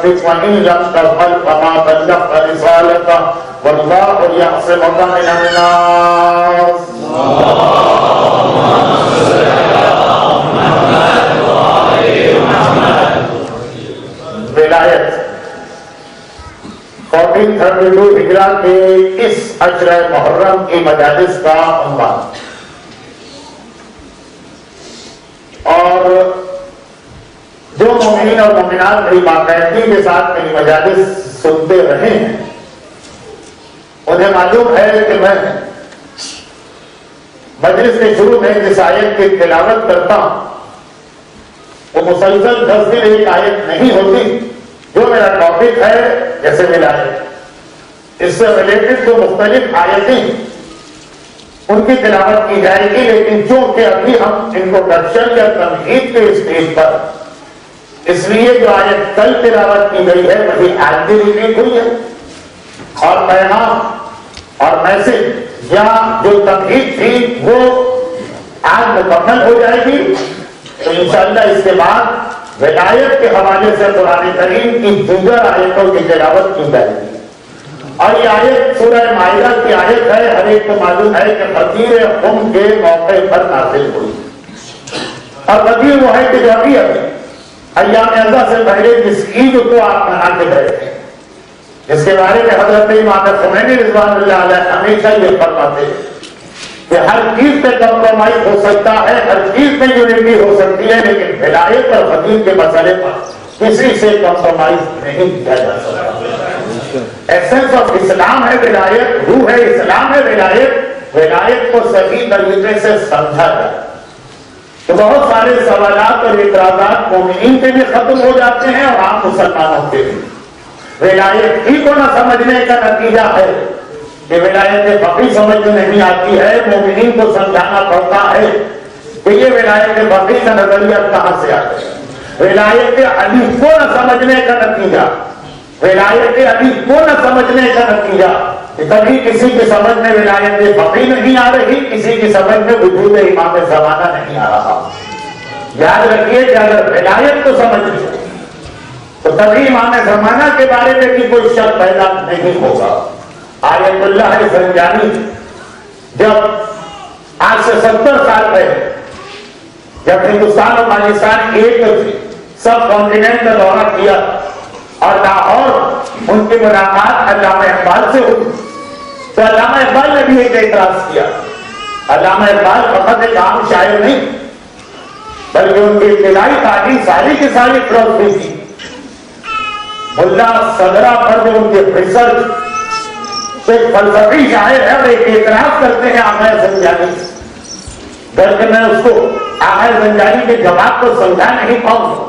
تحقق وإن لم تفعل فما بلغت رسالته والله يعصمك من الناس. ولایت 1432 ہجرہ کے اس عشرہ محرم کی مجالس کا عنوان، اور جو مومنین اور مومنات بڑی باقاعدگی کے ساتھ میری مجالس سنتے رہے ہیں انہیں معلوم ہے کہ میں مجلس کے شروع میں جس آیت کی تلاوت کرتا ہوں وہ مسلسل 10 دن ایک آیت نہیں ہوتی. جو میرا ٹاپک ہے جیسے ولایت، اس سے ریلیٹڈ جو مختلف آیتیں ان کی تلاوت کی جائے گی، لیکن چونکہ ابھی ہم انٹروڈکشن یا تمہید کے اسٹیج پر، اس لیے جو آیت کل تلاوت کی گئی ہے وہی آج بھی ریپیٹ ہوئی ہے، اور پیغام اور میسج یا جو تمہید تھی وہ آج مکمل ہو جائے گی. تو انشاءاللہ اس کے بعد ولایت کے حوالے سے قرآن کریم کی دیگر آیتوں کی تلاوت کی جائے گی. اور یہ آیت سورہ مائدہ کی آیت ہے. ہر ایک کو معلوم ہے کہ غدیر خم کے موقع پر نازل ہوئی، اور غدیر وہ ہے کہ جو ابھی ایام اعزا سے پہلے جس عید کو آپ منا کے گئے تھے، جس کے بارے میں حضرت امام خمینی رضوان اللہ علیہ ہمیشہ یہ فرماتے ہیں کہ ہر چیز پہ کمپرومائز ہو سکتا ہے، ہر چیز پہ یونٹی ہو سکتی ہے، لیکن ولایت اور غدیر کے مسئلے پر کسی سے کمپرومائز نہیں کیا جا سکتا. ایسنس آف اسلام ہے ولایت، روح ہے اسلام ہے ولایت. ولایت کو صحیح طریقے سے سمجھا جائے تو بہت سارے سوالات اور اعتراضات مومنین کے بھی ختم ہو جاتے ہیں اور عام مسلمانوں کے بھی. ولایت ہی کو نہ سمجھنے کا نتیجہ ہے کہ ولایت فقی سمجھ میں نہیں آتی ہے. مومنین کو سمجھانا پڑتا ہے کہ یہ ولایت فقی کا نظریہ کہاں سے آتا ہے. ولایت علی کو نہ سمجھنے کا نتیجہ، ولایت علی کو نہ سمجھنے کا نتیجہ کبھی کسی کی سمجھ میں ولایت فقی نہیں آ رہی، کسی کی سمجھ میں وجود امام زمانہ نہیں آ رہا. یاد رکھیے کہ اگر ولایت کو سمجھ لیں تو تبھی امام زمانہ کے بارے میں بھی کوئی شک پیدا نہیں ہوگا. آیت اللہ زنجانی جب آج سے 70 سال پہلے جب ہندوستان اور پاکستان ایک تھے، سب کانٹیننٹ کا دورہ کیا اور لاہور ان کی ملاقات علامہ اقبال سے ہوئی، تو علامہ اقبال نے بھی ایک اعتراض کیا. علامہ اقبال فقط ایک عام شاعر نہیں بلکہ ان کی ابتدائی تعلیم ساری کی ساری فلسفی تھی. ملا صدرہ پر جو ان کے ریسرچ ایک فلسفی شاعر ہے اور ایک اعتراض کرتے ہیں آغا زنجانی، بلکہ میں اس کو آغا زنجانی کے جواب کو سمجھا نہیں پاؤں گا،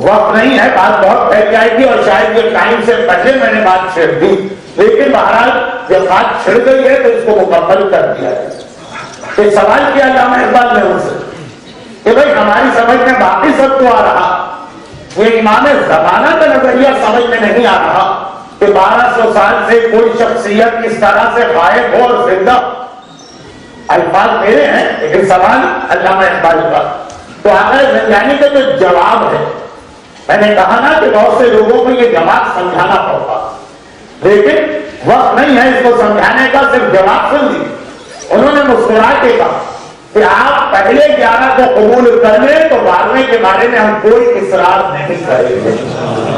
وقت نہیں ہے، بات بہت پھیل جائے گی اور شاید یہ ٹائم سے پہلے میں نے بات چھیڑ دی، لیکن بہرحال جب بات چھڑ گئی ہے تو اس کو مکمل کر دیا ہے. ایک سوال کیا علامہ اقبال نے ان سے کہ بھائی ہماری سمجھ میں باقی سب تو آ رہا، یہ امام زمانہ کا نظریہ سمجھ میں نہیں آ رہا کہ 1200 سال سے کوئی شخصیت اس طرح سے غائب ہو اور زندہ. الفاظ میرے ہیں لیکن سوال علامہ اقبال کا. تو آغا زنجانی کا جو جواب ہے، میں نے کہا نا کہ بہت سے لوگوں کو یہ جواب سمجھانا پڑتا، لیکن وقت نہیں ہے اس کو سمجھانے کا، صرف جواب سن لی. انہوں نے مسکرا کے کہا کہ آپ پہلے 11 کو قبول کر لیں تو 12ویں کے بارے میں ہم کوئی اصرار نہیں کریں گے.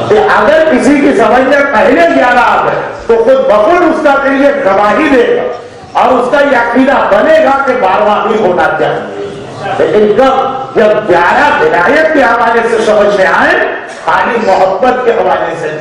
کہ اگر کسی کی سمجھ میں پہلے 11 آ گئے تو خود بخود اس کا پھر یہ گواہی دے گا اور اس کا یہ عقیدہ بنے گا کہ 12واں بھی ہونا چاہیے. لیکن جب 11 ولایت کے حوالے سے سمجھ میں آئے، خالی محبت کے حوالے سے.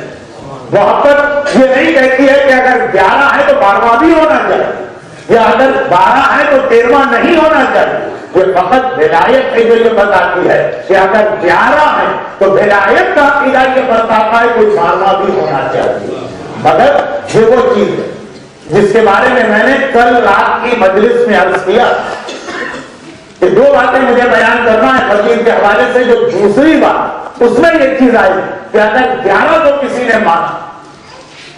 محبت یہ نہیں کہتی ہے کہ اگر 11 ہے تو 12واں بھی ہونا چاہیے، یا اگر 12 ہے تو 13واں نہیں ہونا چاہیے. یہ فقط ولایت کی جو یہ بتاتی ہے کہ اگر 11 ہے تو ولایت کا عقیدہ یہ بتاتا ہے کہ 12واں بھی ہونا چاہیے. مگر یہ وہ چیز ہے جس کے بارے میں نے کل رات کی مجلس میں عرض کیا کہ 2 باتیں مجھے بیان کرنا ہے غدیر کے حوالے سے. جو دوسری بات اس میں یہ چیز آئی کہ اگر 11 کو کسی نے مانا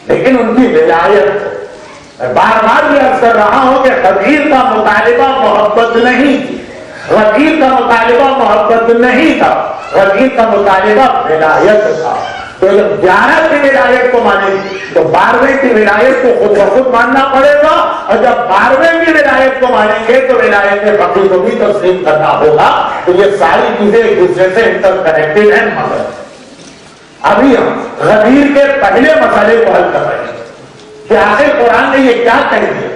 لیکن ان کی ولایت، بار بار یہ عرض کر رہا ہوں کہ غدیر کا مطالبہ محبت نہیں تھی، غدیر کا مطالبہ محبت نہیں تھا، غدیر کا مطالبہ ولایت تھا. تو جب 11 کی ولایت کو مانیں تو 12ویں کی ولایت کو خود بخود ماننا پڑے گا، اور جب 12ویں کی ولایت کو مانیں گے تو ولایت فقیہ کو بھی تسلیم کرنا ہوگا۔ تو یہ ساری چیزیں ایک دوسرے سے انٹر کنیکٹڈ ہیں۔ مگر ابھی ہم غدیر کے پہلے مسئلے کو حل کر رہے ہیں کہ آخر قرآن نے یہ کیا کہہ دیا،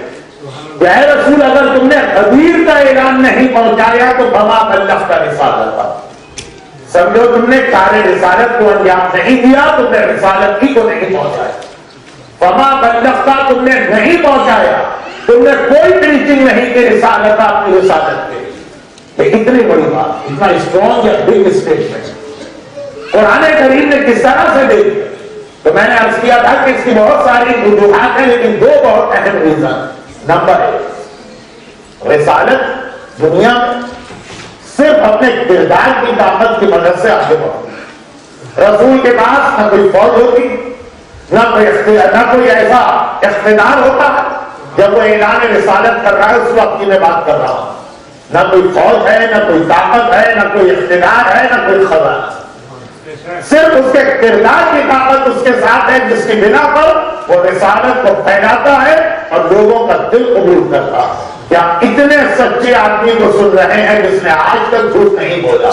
اے رسول اگر تم نے غدیر کا اعلان نہیں پہنچایا تو فما بلغت رسالتہ، سمجھو تم نے کار رسالت کو انجام نہیں دیا، تم نے رسالت ہی کو نہیں پہنچایا۔ فما بلغت، تم نے نہیں پہنچایا، تم نے کوئی پریچنگ نہیں کی رسالت، اپنی رسالت کے۔ یہ اتنی بڑی بات، اتنا اسٹرانگ یا بگ اسٹیٹمنٹ قرآن کریم نے کس طرح سے دے دیا۔ تو میں نے عرض کیا تھا کہ اس کی بہت ساری وجوہات ہیں، لیکن دو بہت اہم ریزن۔ نمبر 1، رسالت دنیا میں صرف اپنے کردار کی طاقت کی مدد سے آگے بڑھتی۔ رسول کے پاس نہ کوئی فوج ہوتی، نہ کوئی ایسا اقتدار ہوتا جب وہ اعلان رسالت کر رہا ہے اس وقت کی میں بات کر رہا ہوں، نہ کوئی فوج ہے، نہ کوئی طاقت ہے، نہ کوئی اقتدار ہے، نہ کوئی خزانہ، صرف اس کے کردار کی طاقت اس کے ساتھ ہے، جس کی بنا پر وہ رسالت کو پھیلاتا ہے اور لوگوں کا دل قبول کرتا ہے۔ کیا اتنے سچے آدمی کو سن رہے ہیں جس نے آج تک جھوٹ نہیں بولا،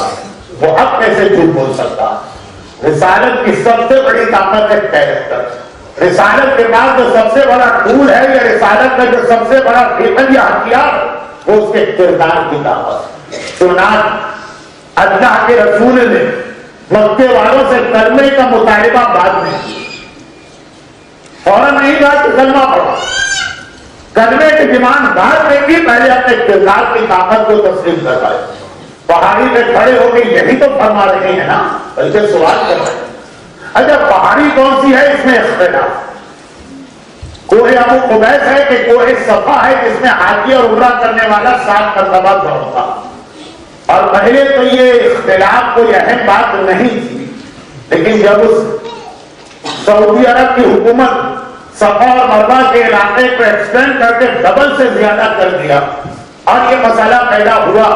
وہ اب کیسے جھوٹ بول سکتا؟ رسالت کی سب سے بڑی طاقت ہے کیریکٹر۔ رسالت کے بعد جو سب سے بڑا ٹول ہے یا رسالت کا جو سب سے بڑا ویپن یا ہتھیار وہ اس کے کردار کی طاقت۔ چنانچہ اللہ کے رسول نے مکے والوں سے کلمے کا مطالبہ بعد میں کیا، فوراً نہیں کہا کہ کلمہ پڑھو، کلمے کی ڈیمانڈ بعد میں کی، پہلے اپنے کردار کی طاقت کو تسلیم کر پائے۔ پہاڑی پہ کھڑے ہو کے یہی تو فرما رہے ہیں نا، بلکہ سوال کر رہے ہیں۔ اچھا پہاڑی کون سی ہے؟ اس میں اختلاف۔ کوہ ابو قبیس ہے کہ کوہ صفا ہے جس میں حاجی اور عمرہ کرنے والا 7 مرتبہ دوڑتا؟ اور پہلے تو یہ اختلاف کوئی اہم بات نہیں تھی، لیکن جب اس سعودی عرب کی حکومت صفا اور مروہ کے علاقے کو ایکسٹینڈ کر کے ڈبل سے زیادہ کر دیا اور یہ مسئلہ پیدا ہوا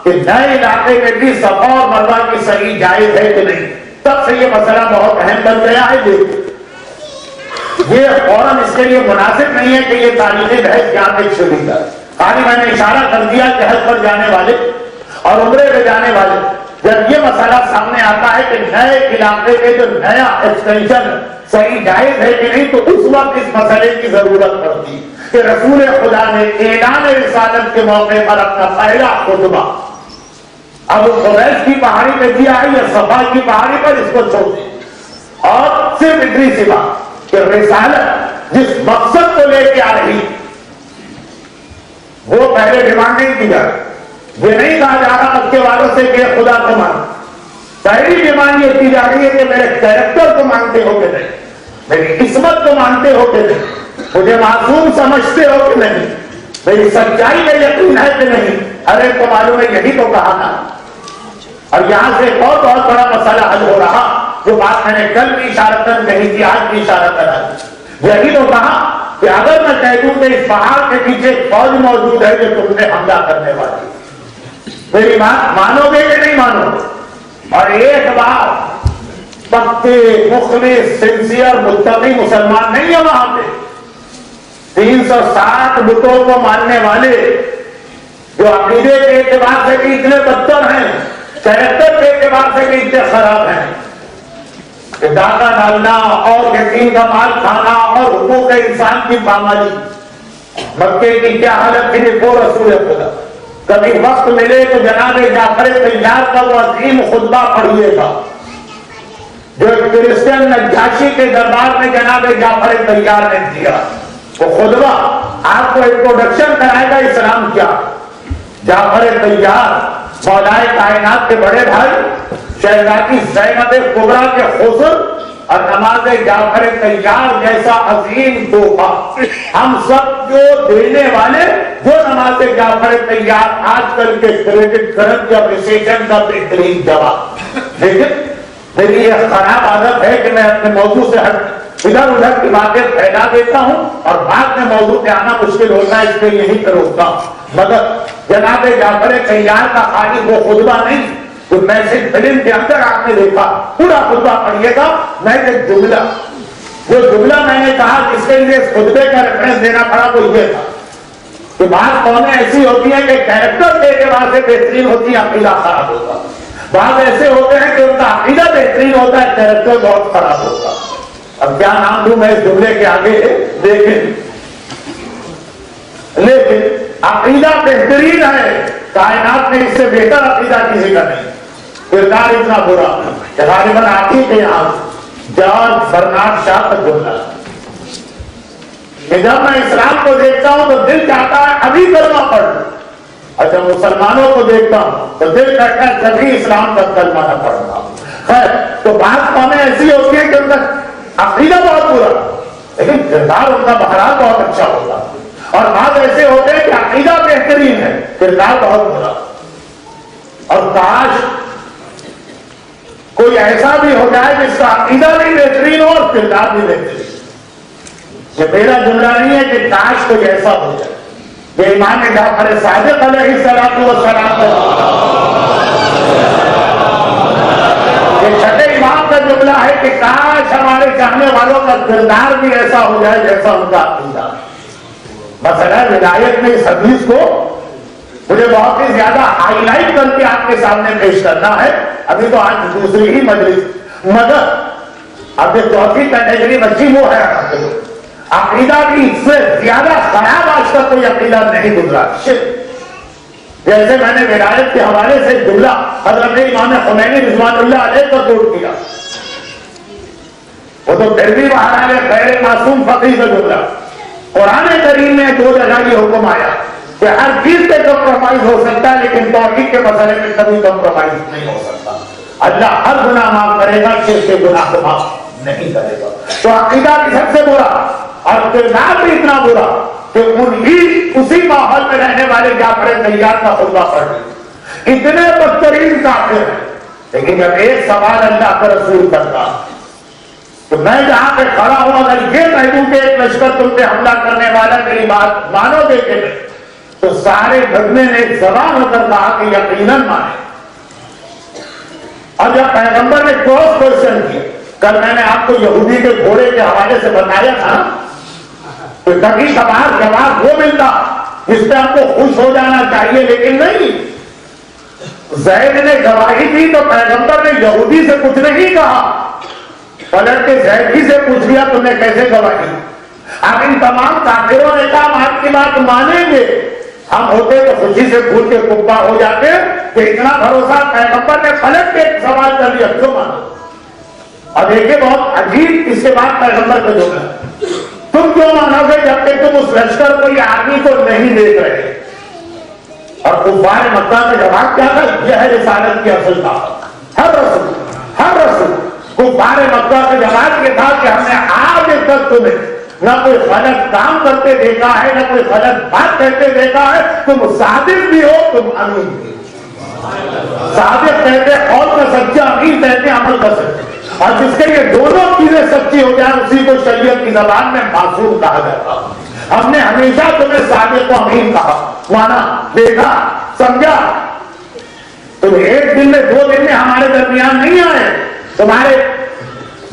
کہ نئے علاقے میں بھی صفا اور مروہ کی صحیح جائز ہے کہ نہیں، تب سے یہ مسئلہ بہت اہم بن گیا ہے۔ یہ فوراً اس کے لیے مناسب نہیں ہے کہ یہ تاریخی بحث یہاں تک شروع کر، خالی میں نے اشارہ کر دیا کہ حج پر جانے والے اور عمرے پہ جانے والے جب یہ مسئلہ سامنے آتا ہے کہ نئے علاقے میں جو نیا ایکسٹینشن صحیح جائز ہے کہ نہیں، تو اس وقت اس مسئلے کی ضرورت پڑتی کہ رسول خدا نے اعلان رسالت کے موقع پر اپنا پہلا خطبہ ابو قبیس کی پہاڑی پہ دیا ہے یا صفا کی پہاڑی پر، اس کو چھوڑ دیں اور صرف اتنی سی بات کہ رسالت جس مقصد کو لے کے آ رہی وہ پہلے ڈیمانڈ نہیں کی جا رہی۔ یہ نہیں کہا جا رہا مکے والوں سے کہ خدا کو مان، پہلی ڈیمانڈ یہ کی جا رہی ہے کہ میرے کیریکٹر کو مانتے ہو کہ نہیں، میری عصمت کو مانتے ہو کہ نہیں، مجھے معصوم سمجھتے ہو کہ نہیں، میری سچائی میں یقین ہے کہ نہیں۔ ارے تو معلوم ہے یہی تو کہا تھا۔ اور یہاں سے ایک اور بہت بڑا مسئلہ حل ہو رہا، جو بات میں نے کل بھی اشارتاً کہی تھی، آج بھی اشارتاً آئی، یہی تو کہا کہ اگر میں کہہ دوں کہ اس پہاڑ کے پیچھے ایک فوج موجود ہے جو تم نے حملہ کرنے والی، میری بات مانو گے کہ نہیں مانو گے؟ اور ایک بار پکے مخلص سنسیئر متقی مسلمان نہیں ہے وہاں پہ، 360 بتوں کو ماننے والے جو عقیدے کے اعتبار سے بھی اتنے بدتر ہیں، کیریکٹر کے اعتبار سے بھی اتنے خراب ہیں کہ ڈاکہ ڈالنا اور یتیم کا مال کھانا اور حقوق انسان کی پامالی۔ مکے کی کیا حالت تھی وہ رسول خدا، کبھی وقت ملے تو جناب جعفر طیار کا وہ عظیم خطبہ پڑھیے گا جو کرسچن نجاشی کے دربار میں جناب جعفر طیار نے دیا۔ وہ خطبہ آپ کو انٹروڈکشن کرائے گا اسلام کیا۔ جعفر طیار مولائے کائنات کے بڑے بھائی شہزادی زینب کبریٰ کے حسن اور نماز جعفر طیار جیسا عظیم تحفہ ہم سب جو دینے والے، جو نماز جعفر طیار آج کل کے کریڈٹ کرنٹ یا اپریسیشن کا بہترین جواب۔ لیکن میری یہ خراب عادت ہے کہ میں اپنے موضوع سے ادھر ادھر کی باتیں پھیلا دیتا ہوں اور بعد میں موضوع پہ آنا مشکل ہوتا ہے، اس لیے یہی روکتا ہوں۔ مگر جناب جعفر طیار کا خالی وہ خطبہ نہیں تو میسج فلم کے اندر آپ نے دیکھا، پورا خطبہ پڑھیے گا، میں ایک جملہ، جو جملہ میں نے کہا جس کے لیے اس خطبے کا ریفرنس دینا پڑا وہ یہ تھا کہ بعض قومیں ایسی ہوتی ہیں کہ کیریکٹر کے اعتبار سے بہترین ہوتی ہیں، عقیدہ خراب ہوتا، بعض ایسے ہوتے ہیں کہ ان کا عقیدہ بہترین ہوتا ہے، کیریکٹر بہت خراب ہوتا۔ اب کیا نام دوں میں اس جملے کے آگے، لیکن عقیدہ بہترین ہے، کائنات میں اس سے بہتر عقیدہ کسی کا نہیں، کردار اتنا برا کہ غالباً آپ ہی کے یہاں جارج برنارڈ شاہ کا جملہ کہ جب میں اسلام کو دیکھتا ہوں تو دل چاہتا ہے ابھی کلمہ پڑھ لوں، اور جب مسلمانوں کو دیکھتا ہوں تو دل کہتا ہے کبھی اسلام کا کلمہ نہ پڑھنا۔ خیر، تو بعض قومیں ایسی ہوتی ہیں کہ ان کا عقیدہ بہت برا لیکن کردار ان کا بہرحال بہت اچھا ہوتا، اور بعض ایسے ہوتے ہیں کہ عقیدہ بہترین ہے، کردار بہت برا۔ اور کاش کوئی ایسا بھی ہو جائے جس کا عقیدہ بھی بہترین ہو اور کردار بھی بہترین۔ یہ میرا جملہ نہیں ہے کہ کاش کوئی ایسا ہو جائے، یہ امام جعفر صادق علیہ السلام یہ چھٹے امام کا جملہ ہے کہ کاش ہمارے چاہنے والوں کا کردار بھی ایسا ہو جائے جیسا ان کا عقیدہ۔ مثلا ولایت میں اس حدیث کو مجھے بہت ہی زیادہ ہائی لائٹ کر کے آپ کے سامنے پیش کرنا ہے، ابھی تو آج دوسری ہی مجلس، مگر اب جو چوتھی کیٹیگری بچی وہ ہے عقیدہ بھی اس سے زیادہ خراب آج تک کوئی عقیدہ نہیں گزرا۔ جیسے میں نے ولایت کے حوالے سے جملہ حضرت امام خمینی رضوان اللہ علیہ کو کوٹ کیا، وہ تو پھر بھی بہرحال غیر معصوم فقیر کا جملہ۔ قرآن کریم میں دو جگہ یہ حکم آیا کہ ہر چیز پہ کمپرومائز ہو سکتا ہے لیکن توحید کے مسئلے میں کبھی کمپرومائز نہیں ہو سکتا۔ اللہ ہر گناہ معاف کرے گا، شرک کے گناہ کو معاف نہیں کرے گا۔ تو عقیدہ بھی سب سے برا اور کردار بھی اتنا برا کہ اسی ماحول میں رہنے والے جعفر طیار کا خطبہ پڑھ لیں، اتنے بدترین کافر ہیں، لیکن جب ایک سوال اللہ کا رسول کرتا تو میں جہاں پہ کھڑا ہوں اگر یہ کہہ دوں کہ ایک لشکر تم پہ حملہ کرنے والا میری بات مانو گے کہ نہیں، تو سارے بدنے نے ایک زبان ہو کر کہا کہ یقیناً مانے۔ اور جب پیغمبر نے کراس کوشچن کیا، کل میں نے آپ کو یہودی کے گھوڑے کے حوالے سے بتایا تھا، تو کبھی کبھار جواب وہ ملتا جس پہ آپ کو خوش ہو جانا چاہیے، لیکن نہیں۔ زید نے گواہی دی تو پیغمبر نے یہودی سے کچھ نہیں کہا، پلٹ کے زید سے پوچھ لیا تم نے کیسے گواہی۔ اب ان تمام کافروں نے کہا ہم آپ کی بات مانیں گے، ہم ہوتے تو خوشی سے پھول کے کبا ہو جاتے کہ اتنا بھروسہ پیغمبر نے پلٹ کے سوال کر لیا کیوں مانو۔ اور دیکھیں بہت عجیب اس کے بعد پیغمبر کا جملہ، تم کیوں مانو گے جبکہ تم اس لشکر کو یا آدمی کو نہیں دیکھ رہے۔ اور کفار مکہ کا جواب کیا تھا، یہ ہے رسالت کی اصل بات۔ ہر رسول کفار مکہ کا جواب یہ تھا کہ ہم نے آج تک تمہیں نہ کوئی غلط کام کرتے دیکھا ہے نہ کوئی غلط بات کہتے دیکھا ہے، تم صادق بھی ہو تم امین بھی ہو۔ صادق کہتے قول کا سچا، امین کہتے عمل کا سچا، اور جس کے یہ دونوں چیزیں سچی ہو جائیں اسی کو شریعت کی زبان میں معصوم کہا جاتا۔ ہم نے ہمیشہ تمہیں صادق و امین کہا، مانا، دیکھا، سمجھا۔ تم ایک دن میں 2 دن میں ہمارے درمیان نہیں آئے، تمہارے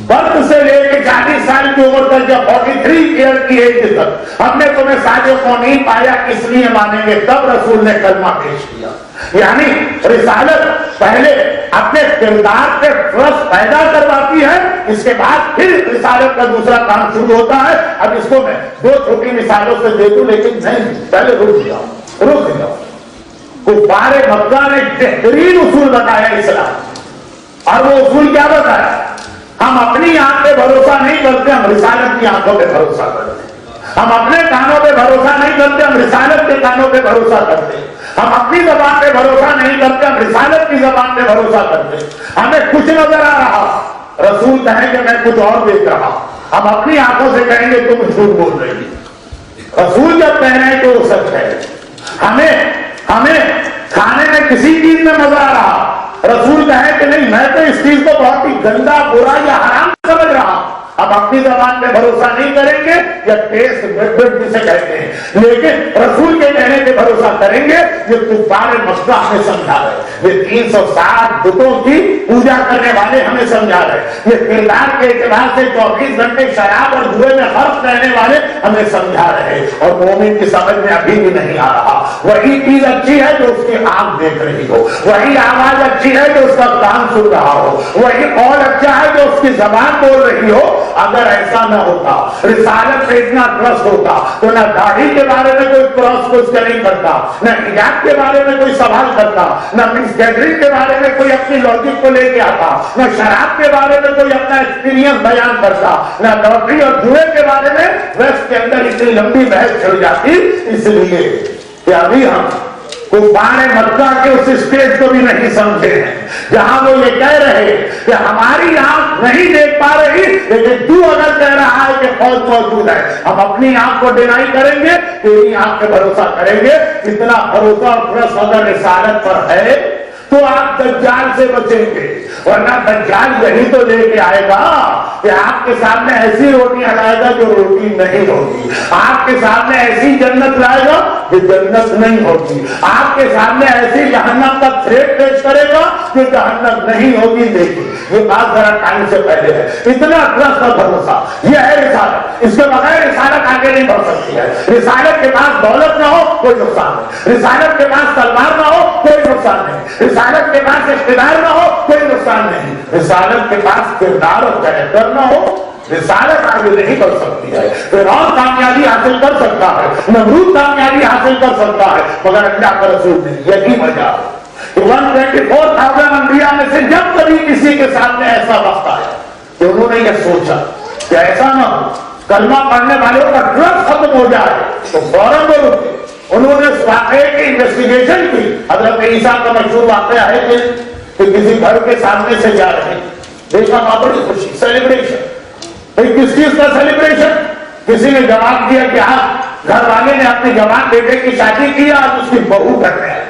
وقت سے لے کے 40 سال کی عمر تک جب 43 ایئر کی ایج تک ہم نے تمہیں صادق کو نہیں پایا، اس لیے مانیں گے۔ تب رسول نے کلمہ پیش کیا، یعنی رسالت پہلے اپنے کردار پہ ٹرسٹ پیدا کرواتی ہے، اس کے بعد پھر رسالت کا دوسرا کام شروع ہوتا ہے۔ اب اس کو میں 2 چھوٹی مثالوں سے دے دوں، لیکن نہیں، پہلے رک جاؤ۔ کفار مکہ نے بہترین اصول بتایا اسلام، اور وہ اصول کیا بتایا، ہم اپنی آنکھ پہ بھروسہ نہیں کرتے، ہم رسالت کی آنکھوں پہ بھروسہ کرتے ہیں۔ ہم اپنے کانوں پہ بھروسہ نہیں کرتے، ہم رسالت کے کانوں پہ بھروسہ کرتے ہیں۔ ہم اپنی زبان پہ بھروسہ نہیں کرتے، ہم رسالت کی زبان پہ بھروسہ کرتے ہیں۔ ہمیں کچھ نظر آ رہا، رسول کہیں کہ میں کچھ اور دیکھ رہا، ہم اپنی آنکھوں سے کہیں گے تم جھوٹ بول رہی ہے۔ رسول جب کہہ رہے ہیں تو وہ سچ ہے۔ ہمیں کھانے میں کسی چیز میں مزہ آ رہا، رسول کہے کہ نہیں میں تو اس چیز کو بہت ہی گندا، برا یا حرام سمجھ رہا، اب اپنی زبان پہ بھروسہ نہیں کریں گے یا ٹیسٹ جسے کہتے ہیں، لیکن رسول کے کہنے پہ بھروسہ کریں گے۔ یہ کفار مکہ ہمیں سمجھا رہے، یہ 360 بتوں کی پوجا کرنے والے ہمیں سمجھا رہے، یہ کردار کے اعتبار سے 24 گھنٹے شراب اور جوئے میں غرق رہنے والے ہمیں سمجھا رہے، اور مومن کی سمجھ میں ابھی بھی نہیں آ رہا۔ وہی چیز اچھی ہے جو اس کی آنکھ دیکھ رہی ہو، وہی آواز اچھی ہے جو اس کا کان سن رہا ہو، وہی قول اچھا ہے جو اس کی زبان بول رہی ہو۔ اگر ایسا نہ ہوتا، رسالت سے اتنا ٹرسٹ ہوتا، تو نہ داڑھی کے بارے میں کوئی کراس کوسچننگ کرتا، نہ حجاب کے بارے میں کوئی سوال کرتا، نہ مس گیدرنگ کے بارے میں کوئی اپنی لاجک کو لے کے آتا، نہ شراب کے بارے میں کوئی اپنا ایکسپیرینس بیان کرتا، نہ لاٹری اور جوئے کے بارے میں ویسٹ کے اندر اتنی لمبی بحث چھڑ جاتی۔ اس لیے کہ ابھی ہم کفار مکہ کے اس اسٹیج کو بھی نہیں سمجھے ہیں جہاں وہ یہ کہہ رہے کہ ہماری آنکھ نہیں دیکھ پا رہی، لیکن تو اگر کہہ رہا ہے کہ فوج موجود ہے، ہم اپنی آنکھ کو ڈینائی کریں گے، تیری آنکھ پہ بھروسہ کریں گے۔ اتنا بھروسہ اور ٹرسٹ اگر رسالت پر ہے تو آپ دجال سے بچیں گے، ورنہ دجال یہی تو لے کے آئے گا کہ آپ کے سامنے ایسی روٹیاں لائے گا جو روٹی نہیں ہوگی، آپ کے سامنے ایسی جنت لائے گا جو جنت نہیں ہوگی، آپ کے سامنے ایسی جہنم کا تھریٹ پیش کرے گا جو جہنم نہیں ہوگی۔ دیکھیں یہ بات ذرا ٹائم سے پہلے ہے، اتنا ٹرسٹ اور بھروسہ، یہ ہے رسالت۔ اس کے بغیر رسالت آگے نہیں بڑھ سکتی ہے۔ رسالت کے پاس دولت نہ ہو کوئی نقصان نہیں، رسالت کے پاس تلوار نہ ہو کوئی نقصان نہیں، رسالت کے پاس اقتدار نہ ہو کوئی نقصان نہیں، رسالت کے پاس کردار اور کریکٹر نہ ہو رسالت آگے نہیں کر سکتی ہے۔ فرعون کامیابی حاصل کر سکتا ہے، نمرود کامیابی حاصل کر سکتا ہے، مگر اللہ کا رسول نہیں۔ یہی وجہ 124,000 انبیاء میں سے جب کبھی کسی کے سامنے ایسا وقت آیا کہ انہوں نے یہ سوچا کہ ایسا نہ ہو کلمہ پڑھنے والوں کا ٹرسٹ ختم ہو جائے، تو فوراً وہ رکے۔ انہوں نے اس واقعے کی انویسٹیگیشن کی۔ حضرت عیسیٰ کا مشہور واقعہ ہے کہ کسی گھر کے سامنے سے جا رہے، دیکھا وہاں بڑی خوشی، سیلیبریشن۔ کس چیز کا سیلیبریشن؟ کسی نے جواب دیا کہ آپ گھر والے نے اپنے جوان بیٹے کی شادی کی، آج اس کی بہو گھر میں ہے،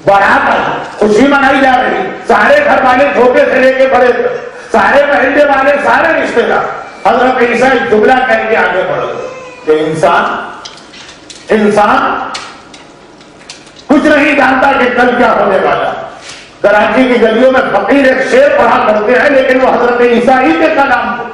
بارات آئی، خوشی منائی جا رہی، سارے گھر والے چھوٹے سے لے کے بڑے تک، سارے محلے والے، سارے رشتے دار۔ حضرت عیسیٰ ایک جملہ کہہ کے آگے بڑھے کہ انسان کچھ نہیں جانتا کہ کل کیا ہونے والا۔ کراچی کی گلیوں میں فقیر ایک شعر پڑھا کرتے ہیں، لیکن وہ حضرت عیسیٰ ہی کے کلام کو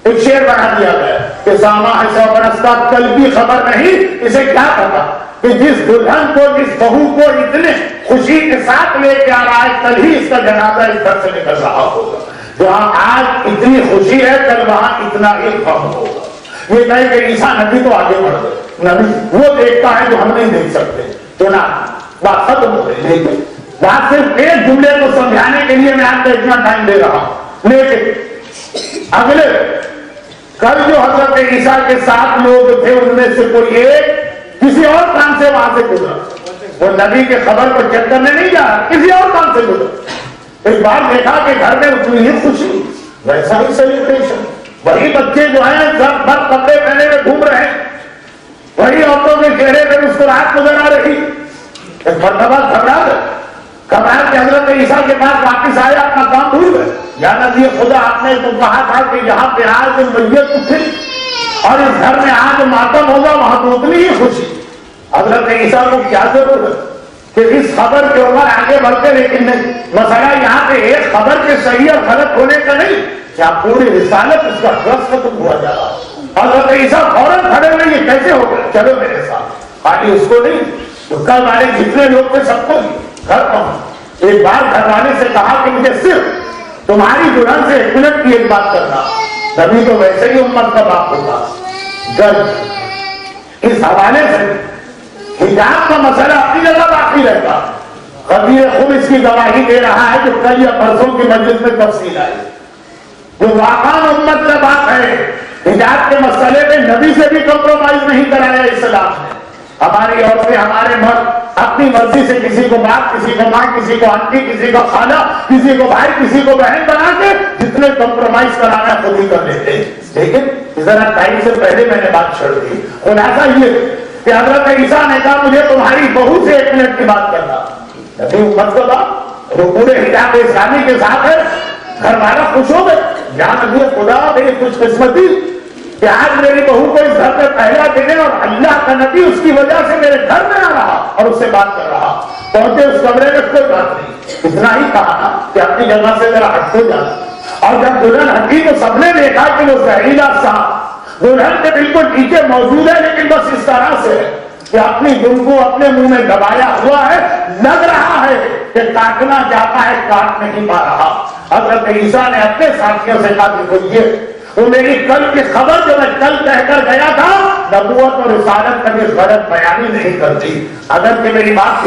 ایک شعر بنا دیا گیا کہ ساما ہے 100 برس کا، کل بھی خبر نہیں، اسے کیا پتا کہ جس دلہن کو، جس بہو کو اتنے خوشی کے ساتھ لے کے آ رہا ہے، کل ہی اس کا جنازہ اس گھر سے نکل رہا ہوگا۔ جہاں آج اتنی خوشی ہے، کل وہاں اتنا ہی غم ہوگا۔ یہ کہے کہ عیسیٰ نبی تو آگے بڑھ گئے، نبی وہ دیکھتا ہے جو ہم نہیں دیکھ سکتے، تو نہ بات ختم ہو گئی۔ لیکن بات صرف ایک جملے کو سمجھانے کے لیے میں آپ کو اتنا ٹائم دے رہا ہوں، لیکن اگلے کل جو حضرت عیسیٰ کے ساتھ لوگ تھے ان میں سے کوئی ایک کسی اور کام سے وہاں سے گزرا، وہ نبی کے خبر کو چیک کرنے نہیں جا رہا، کسی اور کام سے گزرا۔ ایک بار دیکھا کہ گھر میں اتنی ہی خوشی، ویسا ہی سیلیبریشن، وہی بچے جو ہیں سب بد کپڑے پہنے ہوئے گھوم رہے ہیں، وہی عورتوں کے چہرے پہ مسکراہٹ نظر آ رہی۔ ایک مرتبہ گھبرا کے حضرت عیسیٰ کے پاس واپس آیا، اپنا کام بھول گئے۔ یا نبی خدا، آپ نے تو کہا تھا کہ یہاں پہ آج میت اٹھے اور اس گھر میں آج ماتم ہوگا، وہاں تو اتنی ہی خوشی۔ حضرت عیسیٰ کو کیا ضرورت کہ اس خبر کے اوپر آگے بڑھتے، لیکن نہیں، مسئلہ یہاں پہ ایک خبر کے صحیح اور غلط ہونے کا نہیں، کیا پوری رسالت اس کا ٹرسٹ ختم ہوا جا رہا۔ حضرت عیسیٰ فوراً کھڑے ہوئے، یہ کیسے ہو گیا؟ چلو میرے ساتھ۔ خالی اس کو نہیں، کل والے جتنے لوگ تھے سب کو گھر پہنچ۔ ایک بار گھر والے سے کہا کہ مجھے صرف تمہاری دلہن سے 1 منٹ کی ایک بات کرنا، نبی تو ویسے ہی امت کا باپ ہوتا۔ جج اس حوالے سے حجاب کا مسئلہ اپنی جگہ باقی رہتا، خبیر خود اس کی گواہی دے رہا ہے جو کل یا پرسوں کی مجلس میں تفصیل آئی۔ جو واقعہ امت کا باپ ہے، حجاب کے مسئلے میں نبی سے بھی کمپرومائز نہیں کرایا اسلام نے۔ ہماری عورتیں، ہمارے مرد اپنی مرضی سے کسی کو باپ، کسی کو ماں، کسی کو آنٹی، کسی کو خالہ، کسی کو بھائی، کسی کو بہن بنا کے جتنے کمپرومائز کرانا خود ہی کر لیتے۔ لیکن ذرا ٹائم سے پہلے میں نے بات چھڑ دی۔ خلاصہ یہ کہ حضرت عیسیٰ نے کہا مجھے تمہاری بہو سے 1 منٹ کی بات کرنا۔ نبی امت کو وہ پورے حجاب اسلامی کے ساتھ ہے، گھر والا خوش ہو گئے، یا نبی خدا میری خوش قسمتی کہ آج میری بہو کو اس گھر میں پہلا دن ہے اور اللہ کا نبی اس کی وجہ سے میرے گھر میں آ رہا اور اس سے بات کر رہا. پہنچے اس کمرے میں کوئی بات نہیں, اتنا ہی کہا نا کہ اپنی جگہ سے ذرا ہٹ ہو جانا. اور جب دلہن ہٹی تو سب نے دیکھا کہ وہ زہریلا صاحب دلہن کے بالکل نیچے موجود ہے, لیکن بس اس طرح سے کہ اپنی دل کو اپنے منہ میں دبایا ہوا ہے, لگ رہا ہے کہ کاٹنا چاہتا ہے, کاٹ نہیں پا رہا. حضرت عیسیٰ نے اپنے ساتھیوں سے کہا کہ وہ میری کل کی خبر جو میں کل کہہ کر گیا تھا, نبوت اور رسالت کا بھی غلط بیانی نہیں کرتی. اگر کہ میری بات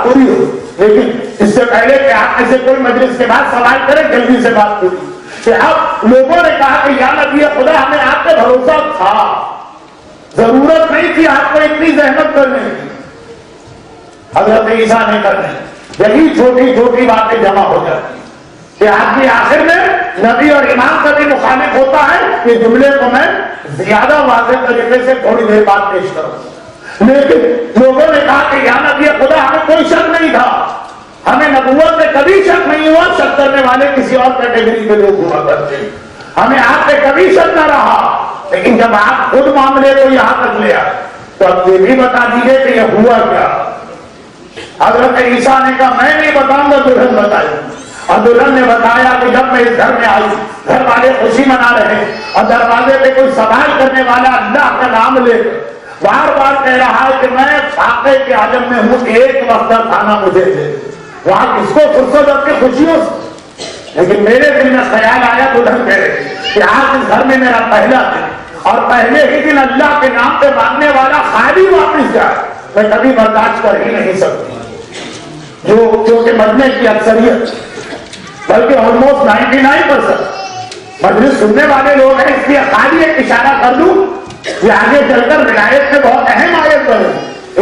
پوری ہو, لیکن اس سے پہلے کہ آپ میں سے کوئی مجلس کے بعد سوال کرے, جلدی سے بات پوری. کہ اب لوگوں نے کہا کہ یا نبی خدا ہمیں آپ پہ بھروسہ تھا, ضرورت نہیں تھی آپ کو اتنی زحمت کرنے کی. حضرت عیسیٰ نے کرنے, یہی چھوٹی چھوٹی باتیں جمع ہو جاتی کہ آدمی آخر میں نبی اور امام کا بھی مخالف ہوتا ہے. کہ جملے کو میں زیادہ واضح طریقے سے تھوڑی دیر بعد پیش کروں. لیکن لوگوں نے کہا کہ یا نبی خدا ہمیں کوئی شک نہیں تھا, ہمیں نبوت میں کبھی شک نہیں ہوا, شک کرنے والے کسی اور کیٹیگری کے لوگ ہوا کرتے, ہمیں آپ پہ کبھی شک نہ رہا. لیکن جب آپ خود معاملے کو یہاں تک لے آئے تو اب یہ بھی بتا دیجیے کہ یہ ہوا کیا. حضرت عیسیٰ نے کہا میں نہیں بتاؤں گا, دلہن بتائی. اور دلہن نے بتایا کہ جب میں اس گھر میں آئی, گھر والے خوشی منا رہے اور دروازے پہ کوئی سوال کرنے والا اللہ کا نام لے بار بار کہہ رہا ہے کہ میں واقعے کے عالم میں ہوں, ایک وقت کھانا مجھے دے. وہاں کس کو فرصت اپنی خوشیوں سے, لیکن میرے دل میں خیال آیا دلہن کہہ رہے کہ آج اس گھر میں میرا پہلا دن, اور پہلے ہی دن اللہ کے نام پہ مانگنے والا خالی واپس جائے, میں کبھی برداشت کر ہی نہیں سکتی. جو کہ مرنے کی اکثریت, بلکہ آلموسٹ 99% مجلس سننے والے لوگ ہیں, اس لیے خالی ایک اشارہ کر دوں کہ آگے چل کر ولایت میں بہت اہم آیت پر ہے.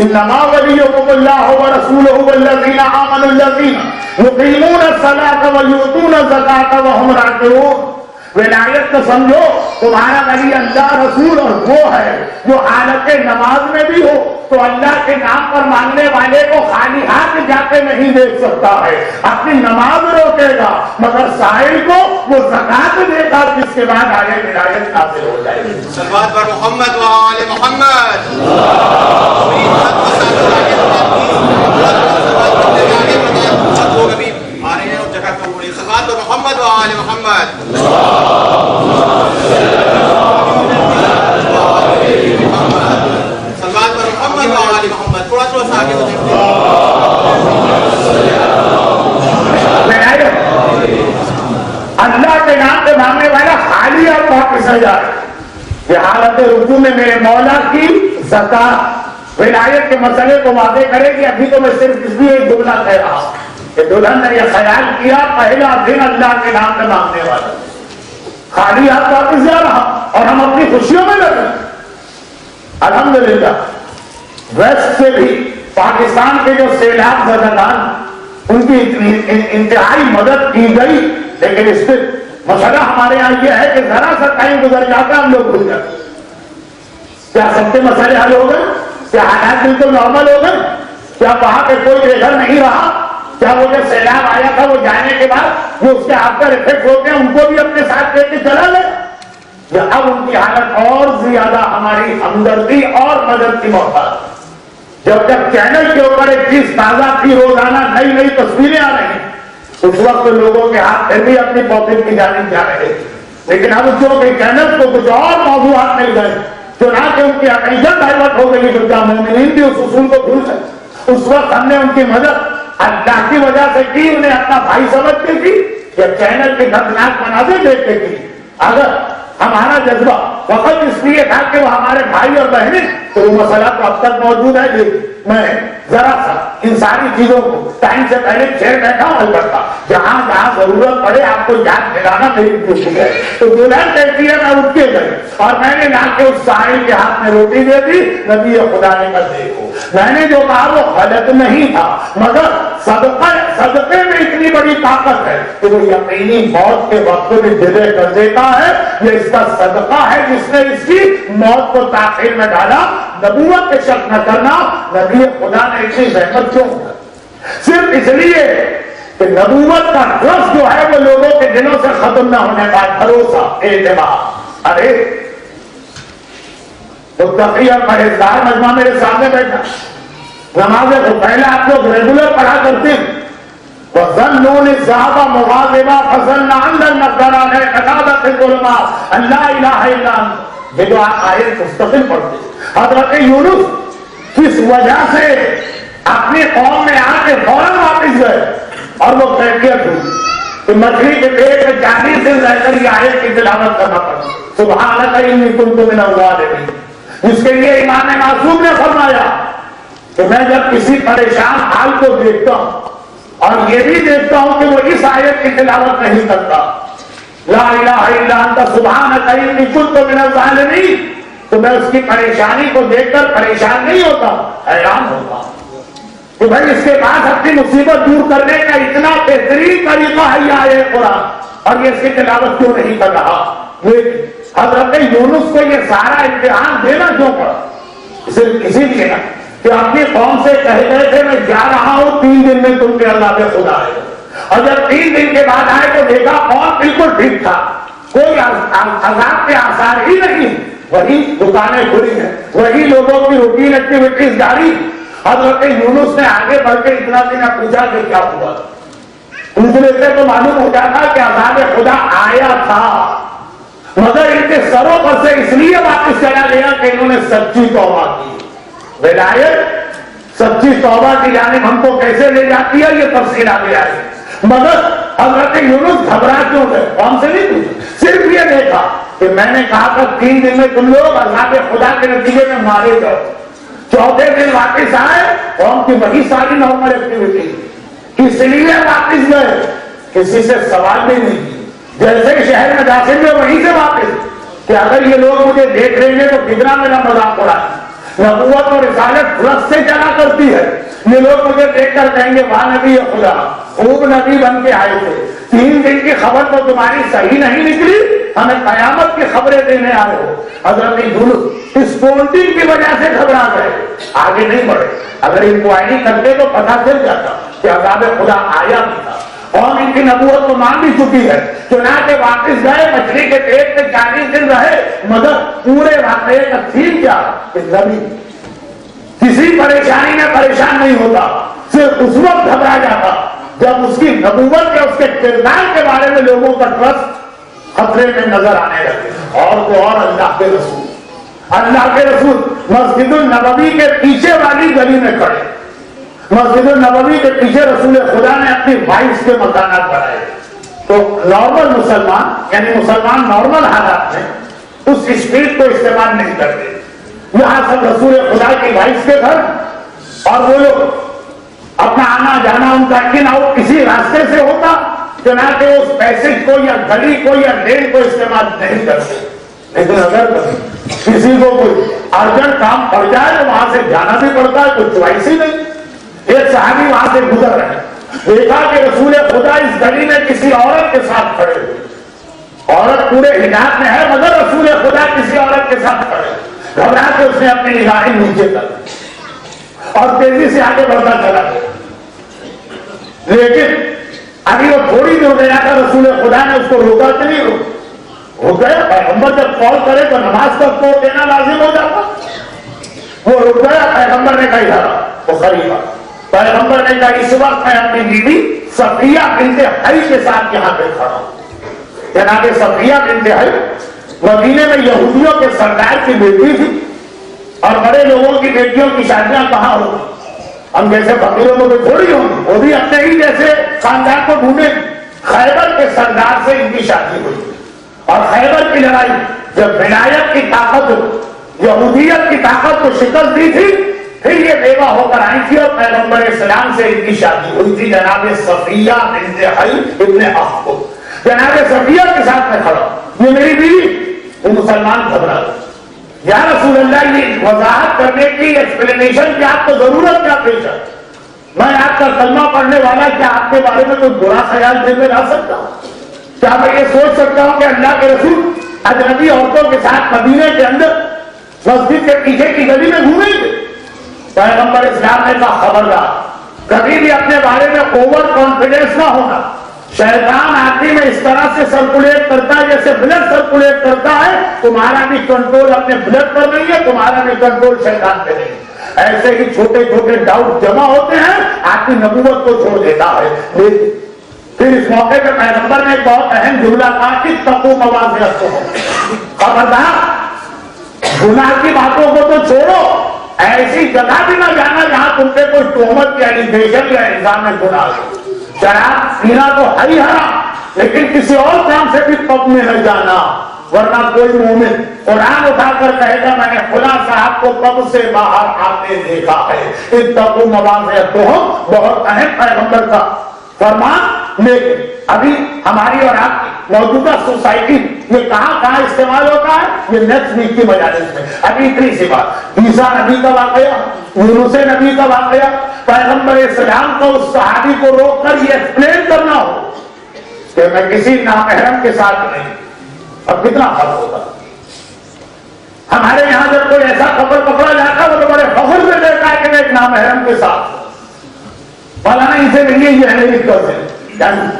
انما ولیکم اللہ ورسولہ والذین آمنوا الذین یقیمون الصلاۃ ویؤتون الزکاۃ وہم راکعون. ولایت کو سمجھو, تمہارا ولی اللہ رسول اور وہ ہے جو حالت نماز میں بھی ہو تو اللہ کے نام پر مانگنے والے کو خالی ہاتھ جاتے نہیں دیکھ سکتا ہے, اپنی نماز روکے گا, مگر سائل کو وہ زکات دے گا, جس کے بعد آگے ولایت حاصل ہو جائے گی. صلوات پر محمد و آل محمد. صلوات پر محمد و آل محمد. صلوات پر محمد و آل محمد. تھوڑا تھوڑا سا آگے بڑھیں. اللہ کے نام پہ مانگنے والا خالی آپ واپس آ جائے. یہ حالت رکوع میں میرے مولا کی زکات ولایت کے مسئلے کو واضح کرے گی. ابھی تو میں صرف اس لیے ایک جملہ کہہ رہا ہوں کہ دلہن نے یہ خیال کیا پہلا دن اللہ کے نام پہ مانگنے والا, خالی ہاتھ واپس جا رہا اور ہم اپنی خوشیوں میں لگے. الحمدللہ ویسٹ سے بھی پاکستان کے جو سیلاب زدگان ان کی انتہائی مدد کی گئی, لیکن اس پہ مسئلہ ہمارے یہاں یہ ہے کہ ذرا سا ٹائم گزر جاتا ہم لوگ بھول جاتے. کیا سب کے مسئلے حل ہو گئے؟ کیا حالات بالکل نارمل ہو گئے؟ کیا وہاں پہ کوئی بے گھر نہیں رہا؟ کیا وہ جو سیلاب آیا تھا وہ جانے کے بعد جو اس کے آفٹر افیکٹ ہوتے ہیں ان کو بھی اپنے ساتھ لے کے چلا لے؟ اب ان کی حالت اور زیادہ ہماری ہمدردی اور مدد کی محتاج. جب تک چینل کے اوپر ایک چیز تازہ تھی, روزانہ نئی نئی تصویریں آ رہی ہیں, اس وقت لوگوں کے ہاتھ پھر بھی اپنی پاکٹ کی جانب جا رہے تھے. لیکن اب جو کہ چینل کو کچھ اور موضوعات مل گئے, چنانچہ ان کی اٹینشن ڈائیورٹ ہو گئی, تو کیا مومنین بھی اس اصول کو بھول گئے. اس وقت ہم نے ان کی مدد اللہ کی وجہ سے کی, انہیں اپنا بھائی سمجھ کے کی, یا چینل کے دردناک مناظر دیکھ کے کی. اگر ہمارا جذبہ فقط اس لیے تھا کہ وہ ہمارے بھائی اور بہنیں, تو وہ مسئلہ تو اب تک موجود ہے. میں ذرا سا ان ساری چیزوں کو ٹائم سے پہلے چیر بیٹھا ہوں, البتہ جہاں جہاں ضرورت پڑے آپ کو یاد دلانا میری کوشش ہے. تو دلہن کہتی ہے میں اٹھ کے گئی اور میں نے لا کے اس ساحل کے ہاتھ میں روٹی دے دی. نبی خدا نے کہا دیکھو, میں نے جو کہا وہ غلط نہیں تھا, مگر صدقے میں اتنی بڑی طاقت ہے کہ وہ یقینی موت کے وقت میں ڈیلے کر دیتا ہے. یہ اس کا صدقہ ہے جس نے اس کی موت کو تاخیر میں ڈالا. نبوت پہ شک نہ کرنا, نبی خدا نے اتنی زحمت کیوں؟ صرف اس لیے کہ نبوت کا ٹرسٹ جو ہے وہ لوگوں کے دلوں سے ختم نہ ہونے کا بھروسہ اعتماد. ارے متقی اور پرہیزگار مجمع میرے سامنے بیٹھا, نمازیں تو پہلے آپ لوگ ریگولر پڑھا کرتے ہیں. وَظَنُّونِ الذَّهَبَ مُغَاضِبًا فَظَنَّ أَنَّ لَن نَّقْدِرَ عَلَيْهِ فَنَادَىٰ فِي الظُّلُمَاتِ أَن لَّا إِلَٰهَ إِلَّا أَنتَ. یہ جو آیت مستقل پڑھتے حضرت یونس کس وجہ سے اپنی قوم میں آ کے فوراً واپس گئے, اور وہ کیفیت ہوئی کہ مچھلی کے پیٹ میں 40 دن رہ کر یہ آیت کی تلاوت کرنا پڑا. سبحانک انی کنت من الظالمین. اس کے لیے امام معصوم نے فرمایا کہ میں جب کسی پریشان حال کو دیکھتا ہوں اور یہ بھی دیکھتا ہوں کہ وہ اس آیت کی تلاوت نہیں کرتا, لا الہ الا انت سبحانک انی کنت من الظالمین, تو میں اس کی پریشانی کو دیکھ کر پریشان نہیں ہوتا, حیران ہوتا کہ بھائی اس کے بعد اپنی مصیبت دور کرنے کا اتنا بہترین طریقہ ہے یہ آیت قرآن, اور یہ اس کی تلاوت کیوں نہیں کر رہا. لیکن حضرت یونس کو یہ سارا امتحان دینا کیوں پڑا؟ صرف اسی لیے نا کہ اپنی قوم سے کہہ گئے تھے میں جا رہا ہوں 3 دن میں تم کے عذاب خدا ہے, اور جب 3 دن کے بعد آئے تو دیکھا قوم بالکل ٹھیک تھا, کوئی عذاب کے آثار ہی نہیں, وہی دکانیں کھلی ہیں, وہی لوگوں کی روٹین ایکٹیویٹیز جاری. حضرت یونس نے آگے بڑھ کے اتنا دن پوچھا کہ کیا ہوا, دوسرے سے تو معلوم ہو جاتا کہ عذاب خدا آیا تھا, مگر ان کے سروں پر سے اس لیے واپس چلا گیا کہ انہوں نے سچی توبہ کی. ولایت سچی توبہ کی جانب ہم کو کیسے لے جاتی ہے یہ تفصیل آگے آئی. مگر حضرت یونس گھبرا کیوں گئے؟ قوم سے نہیں پوچھا, صرف یہ دیکھا کہ میں نے کہا تھا 3 دن میں تم لوگ عذاب خدا کے نتیجے میں مارے جاؤ. 4تھے دن واپس آئے, قوم کی وہی ساری نارمل ایکٹیویٹی. کس لیے واپس گئے؟ کسی سے سوال بھی نہیں کی, جیسے شہر میں داخل ہوئے وہیں سے واپس کہ اگر یہ لوگ مجھے دیکھ لیں گے تو کتنا میرا مذاق اڑائیں. نبوت اور رسالت درست سے چلا کرتی ہے, یہ لوگ مجھے دیکھ کر کہیں گے واہ نبی خدا, خوب نبی بن کے آئے تھے, 3 دن کی خبر تو تمہاری صحیح نہیں نکلی, ہمیں قیامت کی خبریں دینے آئے ہو. حضرت یونس اس پونٹنگ کی وجہ سے گھبرا گئے, آگے نہیں بڑھے. اگر انکوائری کرتے تو پتہ چل جاتا کہ عذاب خدا آیا بھی تھا, اور ان کی نبوت کو مان بھی چکی ہے. چنانچہ واپس گئے, مچھلی کے پیٹ میں 40 دن رہے, مگر پورے واقعے کا تھیم کیا کہ نبی کسی پریشانی میں پریشان نہیں ہوتا, صرف اس وقت گھبرا جاتا جب اس کی نبوت کے اس کے کردار کے بارے میں لوگوں کا ٹرسٹ خطرے میں نظر آنے لگے. اور تو اور اللہ کے رسول مسجد النبوی کے پیچھے والی گلی میں کھڑے. مسجد النبوی کے پیچھے رسول خدا نے اپنی وائف کے مکانات بنائے. تو نارمل مسلمان یعنی مسلمان نارمل حالات میں اس اسپیڈ کو استعمال نہیں کرتے. یہاں سب رسول خدا کی وائف کے گھر, اور وہ لوگ اپنا آنا جانا ان کا ان آؤٹ کسی راستے سے ہوتا, چنانچہ اس پیسج کو یا گلی کو یا لین کو استعمال نہیں کرتے. لیکن اگر کسی کو کوئی ارجنٹ کام پڑ جائے تو وہاں سے جانا بھی پڑتا ہے, کوئی چوائس ہی نہیں. ایک صحابی وہاں سے گزر رہے, دیکھا کہ رسول خدا اس گلی میں کسی عورت کے ساتھ کھڑے ہوئے. عورت پورے حجاب میں ہے مگر رسول خدا کسی عورت کے ساتھ کھڑے. گھبرا کے اس نے اپنی نگاہیں نیچے کر اور تیزی سے آگے بڑھتا چلا گیا. لیکن ابھی وہ تھوڑی دور گیا تھا, رسول خدا نے اس کو روکا کہ نہیں ہو گیا. پیغمبر جب کال کرے تو نماز کا کو دینا لازم ہو جاتا. وہ رک گیا, پیغمبر نے کہا وہ خلیفہ. پیغمبر نے کہا اس وقت میں اپنی بیوی صفیہ بنت حی کے ساتھ یہاں پہ کھڑا ہوں. جناب صفیہ بنت حی مدینے میں یہودیوں کے سردار کی بیٹی تھی, اور بڑے لوگوں کی بیٹیوں کی شادیاں کہاں ہوتی, ہم جیسے فقیروں کو تھوڑی ہوں, وہ بھی اپنے ہی جیسے خاندان کو ڈھونڈے. خیبر کے سردار سے ان کی شادی ہوئی, اور خیبر کی لڑائی جب ولایت کی طاقت یہودیت کی طاقت کو شکست دی تھی, پھر یہ بیوہ ہو کر آئی تھی اور پیغمبر اسلام سے ان کی شادی ہوئی تھی. جناب صفیہ بنت حی ابن اخطب, جناب صفیہ کے ساتھ میں کھڑا, یہ میری بیوی. وہ مسلمان گھبرا گئے, یا رسول اللہ یہ وضاحت کرنے کی ایکسپلینیشن کی آپ کو ضرورت کیا پیش ہے؟ میں آپ کا کلمہ پڑھنے والا, کیا آپ کے بارے میں کوئی برا خیال دل میں لا سکتا ہوں؟ کیا میں یہ سوچ سکتا ہوں کہ اللہ کے رسول اجنبی عورتوں کے ساتھ مدینے کے اندر مسجد کے پیچھے کی گلی میں گھومیں گے؟ پیغمبر اسلام نے کہا خبردار, کبھی بھی اپنے بارے میں اوور کانفیڈنس نہ ہونا. شیطان آدمی میں اس طرح سے سرکولیٹ کرتا ہے جیسے بلڈ سرکولیٹ کرتا ہے. تمہارا بھی کنٹرول اپنے بلڈ پر نہیں ہے, تمہارا بھی کنٹرول شیطان پہ نہیں. ایسے ہی چھوٹے چھوٹے ڈاؤٹ جمع ہوتے ہیں, آدمی نبوت کو چھوڑ دیتا ہے. پھر اس موقع پہ پیغمبر نے ایک بہت اہم جملہ کہا کہ تقو مواضعتہم, خبردار گناہ کی باتوں کو تو چھوڑو, ایسی جگہ بھی نہ جانا جہاں تم پہ کوئی تہمت یا ایلیگیشن یا الزام گناہ ہو. شراب پینا تو ہری حرام, لیکن کسی اور کام سے بھی پب میں نہ جانا, ورنہ کوئی مومن قرآن اٹھا کر کہے گا میں نے فلاں صاحب کو پب سے باہر آتے دیکھا ہے. اتقوا مواضعتہم بہت اہم پیغمبر کا فرمان. لیکن ابھی ہماری اور آپ کی موجودہ سوسائٹی یہ کہاں استعمال ہوتا ہے, یہ نیکسٹ ویک کی مجالس میں. ابھی اتنی سی بات, عیسیٰ نبی کا واقعہ, یونس نبی کا واقعہ, پیغمبر اسلام کو اس صحابی کو روک کر یہ ایکسپلین کرنا ہو کہ میں کسی نامحرم کے ساتھ نہیں, اب کتنا فرق ہوگا. ہمارے یہاں جب کوئی ایسا کپڑ پکڑا جاتا ہے وہ تو بڑے فخر سے دیکھا ہے کہ میں ایک نامحرم کے ساتھ فلاں اسے ملیے, یہ ہے میری کزن.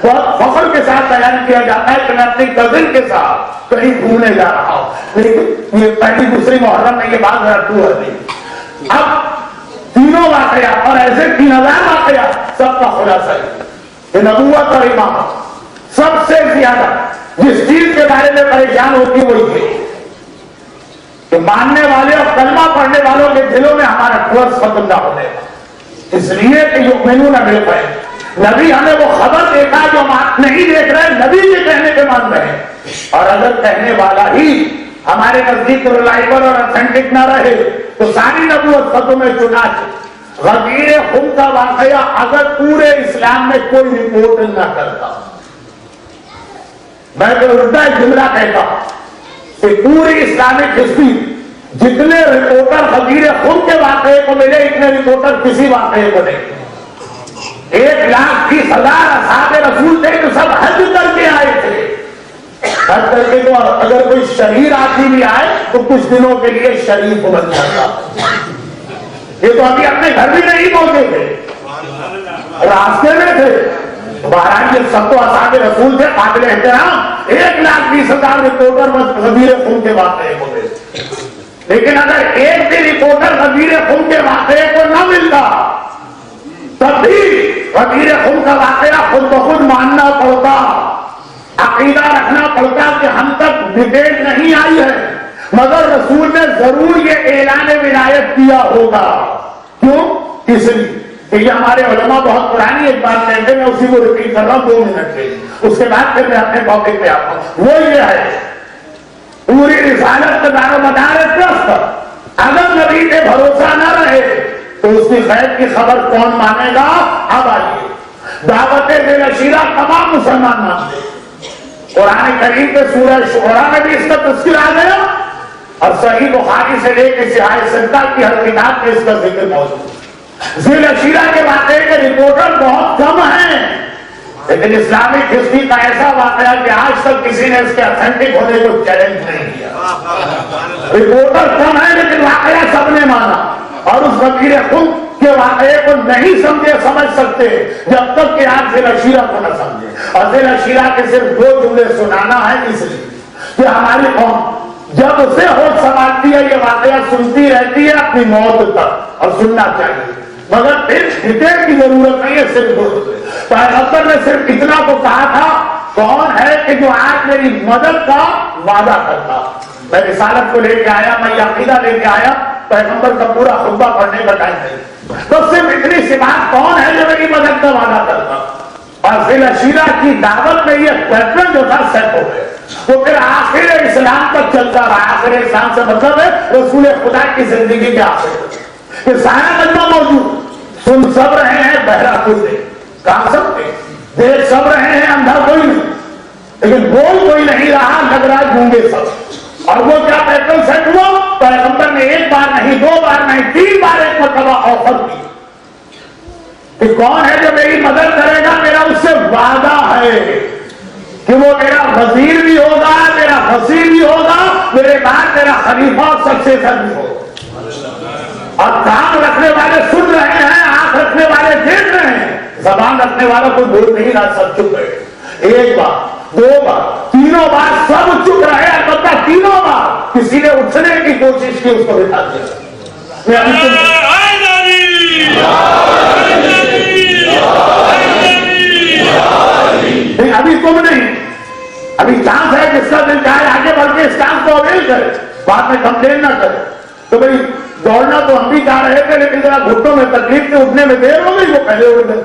بہت فخر کے ساتھ بیان کیا جاتا ہے کہ میں اپنی کزن کے ساتھ کہیں گھومنے جا رہا ہوں. لیکن یہ پہلی دوسری محرم میں یہ بات ذرا ٹو ہے. اب تینوں واقعات اور ایسے 3000 واقعات سب کا خلاصہ ہے نبوت اور امامت. سب سے زیادہ جس چیز کے بارے میں پریشان ہوتی ہے وہی ہے کہ ماننے والے اور کلمہ پڑھنے والوں کے دلوں میں ہمارا ٹرسٹ ختم نہ ہونے کا. اس لیے کہ یؤمنون بالغیب, نبی ہمیں وہ خبر دیکھا جو نہیں دیکھ رہے, نبی کے کہنے پہ مان رہے ہیں. اور اگر کہنے والا ہی ہمارے نزدیک ریلائبل اور اتھینٹک نہ رہے تو ساری نبوت ختم ہے. چنانچہ غدیر خم کا واقعہ اگر پورے اسلام میں کوئی رپورٹ نہ کرتا, میں تو الٹا ایک جملہ کہتا کہ پوری اسلامک ہسٹری جتنے رپورٹر غدیر خم کے واقعے کو ملے اتنے رپورٹر کسی واقعے کو نہیں. 1,30,000 اصحاب رسول تھے جو سب حج کر کے آئے تھے. حج کر کے تو اگر کوئی شریر آدمی بھی آئے تو کچھ دنوں کے لیے شریف بن جاتا. یہ تو ابھی اپنے گھر بھی نہیں پہنچے تھے, راستے میں تھے. بہرحال یہ سب تو اصحاب رسول تھے قابل احترام. 1,20,000 رپورٹر بس غدیر خم کے واقعے کو ملے. لیکن اگر ایک بھی رپورٹر غدیر خم کے واقعے کو نہ ملتا تب بھی غدیر خم کا واقعہ خود بخود ماننا پڑتا, عقیدہ رکھنا پڑتا کہ ہم تک ڈبیٹ نہیں آئی ہے, مگر رسول نے ضرور یہ اعلان ولایت کیا ہوگا. کیوں؟ اس لیے کہ یہ ہمارے علماء بہت پرانی ایک بات کہتے ہیں, میں اسی کو ریپیٹ کر رہا ہوں 2 منٹ کے, اس کے بعد پھر میں اپنے ٹاپک پہ آتا ہوں. وہ یہ ہے پوری رسالت کا دار و مدار ٹرسٹ پر. اگر نبی پہ بھروسہ نہ رہے تو اس کی غیب کی خبر کون مانے گا؟ اب آئیے, دعوت بالعشیرہ تمام مسلمان مانتے ہیں. قرآن کریم کے سورہ شعراء میں بھی اس کا تذکر آ گیا, اور صحیح بخاری سے لے کے صحیح سنت کی ہر کتاب میں اس کا ذکر موجود ہے. ذی العشیرہ کے واقعے کے رپورٹر بہت کم ہیں, لیکن اسلامک ہسٹری کا ایسا واقعہ کہ آج تک کسی نے اس کے اتھینٹک ہونے کو چیلنج نہیں کیا. رپورٹر کم ہے لیکن واقعہ سب نے مانا, اور اس غدیر خم کے واقعے کو نہیں سمجھ سکتے جب تک کہ آپ ذی العشیرہ کو نہ سمجھے. اور ذی العشیرہ کے صرف 2 جملے سنانا ہے اس لیے کہ ہماری قوم جب سے ہوش سنبھالتی ہے یہ واقعہ سنتی رہتی ہے اپنی موت تک, اور سننا چاہیے, مگر پھر ڈیٹیل کی ضرورت نہیں ہے. صرف 2 جملے. پیغمبر نے صرف اتنا تو کہا تھا, کون ہے کہ جو آج میری مدد کا وعدہ کرتا. میں رسالت کو لے کے آیا, میں یہ عقیدہ لے کے آیا, پیغمبر کا پورا خطبہ پڑھنے کا ٹائم نہیں, تو صرف اتنی سی بات, کون ہے جو میری مدد کا وعدہ کرتا. اور ذی العشیرہ کی دعوت میں یہ پیٹرن جو تھا سیٹ ہو گئے, وہ پھر آخر اسلام تک چلتا رہا. آخر اسلام سے مطلب ہے رسول خدا کی زندگی کے آخر یہ سارا کلمہ موجود. سن سب رہے ہیں, بہرا کوئی نہیں, کہاں سکتے, دیکھ سب رہے ہیں, اندھا کوئی نہیں, لیکن بول کوئی نہیں رہا, لگ رہا گونگے سب. اور وہ کیا پیٹرن سیٹ ہوا؟ پیغمبر نے 1 بار نہیں, 2 بار نہیں, 3 بار ایک مرتبہ آفر کی کہ کون ہے جو میری مدد کرے گا. میرا اس سے وعدہ ہے کہ وہ میرا وزیر بھی ہوگا, میرا وزیر بھی ہوگا, میرے بعد میرا خلیفہ اور سکسیسر بھی ہوگا. اور کام رکھنے والے سن رہے ہیں, آنکھ رکھنے والے دیکھ رہے ہیں، زبان رکھنے والا کوئی بول نہیں رہا، سب چپ رہے، ایک بار، دو بار، تینوں بار سب چپ رہے، البتہ تینوں بار کسی نے اٹھنے کی کوشش کی، اس کو بٹھا دیا۔ ابھی تم نہیں، ابھی چانس ہے جس کا دل چاہے آگے بڑھ کے اس چانس کو اویل کرے، بعد میں کمپلین نہ کرے۔ تو بھائی دوڑنا تو ہم بھی چاہ رہے تھے، لیکن ذرا گھٹوں میں تکلیف سے اٹھنے میں دیر ہو گئی، وہ پہلے اٹھ گئے۔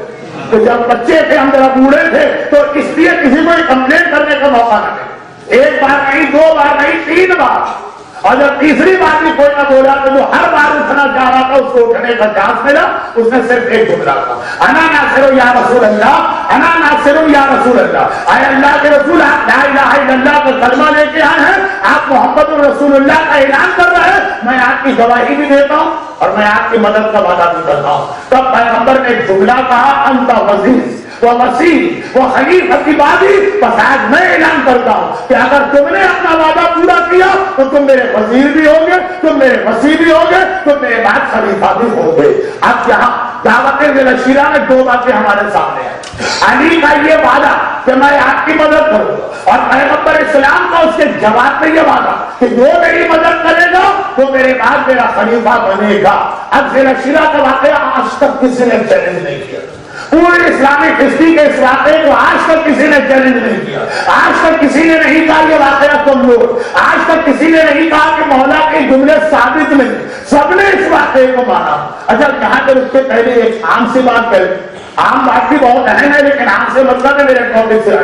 تو جب بچے تھے ہم ذرا بوڑھے تھے، تو اس لیے کسی کو کمپلین کرنے کا موقع نہ دے، ایک بار نہیں، دو بار نہیں، تین بار، اور جب تیسری بار بھی کوئی نہ بولا تو وہ ہر بار اٹھنا چاہ رہا تھا، اس کو اٹھنے کا چانس ملا، اس نے صرف ایک جملہ کہا، انا ناصر یا رسول اللہ، انا ناصر یا رسول اللہ۔ اے اللہ کے رسول، آپ لا الہ الا اللہ کا کلمہ لے کے آئے ہیں، آپ محمد الرسول اللہ کا اعلان کر رہے ہیں، میں آپ کی گواہی بھی دیتا ہوں اور میں آپ کی مدد کا وعدہ بھی کرتا ہوں۔ تب پیغمبر نے ایک جملہ کہا، انت وزیر وہ وسیع وہ خلیفۃ بعدی، بس آج میں اعلان کرتا ہوں کہ اگر تم نے اپنا وعدہ پورا کیا تو تم میرے وزیر بھی ہوگے، تم میرے وسیع بھی ہوگے، تم میرے بعد خلیفہ بھی ہوگے۔ اب یہاں دعوت ذی میں دو باتیں ہمارے سامنے ہیں، علی کا یہ وعدہ کہ میں آپ کی مدد کروں، اور پیغمبر اسلام کا اس کے جواب میں یہ وعدہ کہ جو میری مدد کرے گا وہ میرے بعد میرا خلیفہ بنے گا۔ اب ذی کا واقعہ آج تک کسی نے چیلنج نہیں کیا، پوری اسلامک ہسٹری کے اس واقعے کو آج تک کسی نے چیلنج نہیں کیا، آج تک کسی نے نہیں کہا یہ واقعہ کمزور، آج تک کسی نے نہیں کہا کہ مولا کے جملے ثابت نہیں، سب نے اس واقعے کو مانا۔ اچھا یہاں پر اس کے پہلے ایک عام سی بات کریں، عام بات بھی بہت اہم ہے لیکن عام سے مطلب ہے میرے ٹاپک سے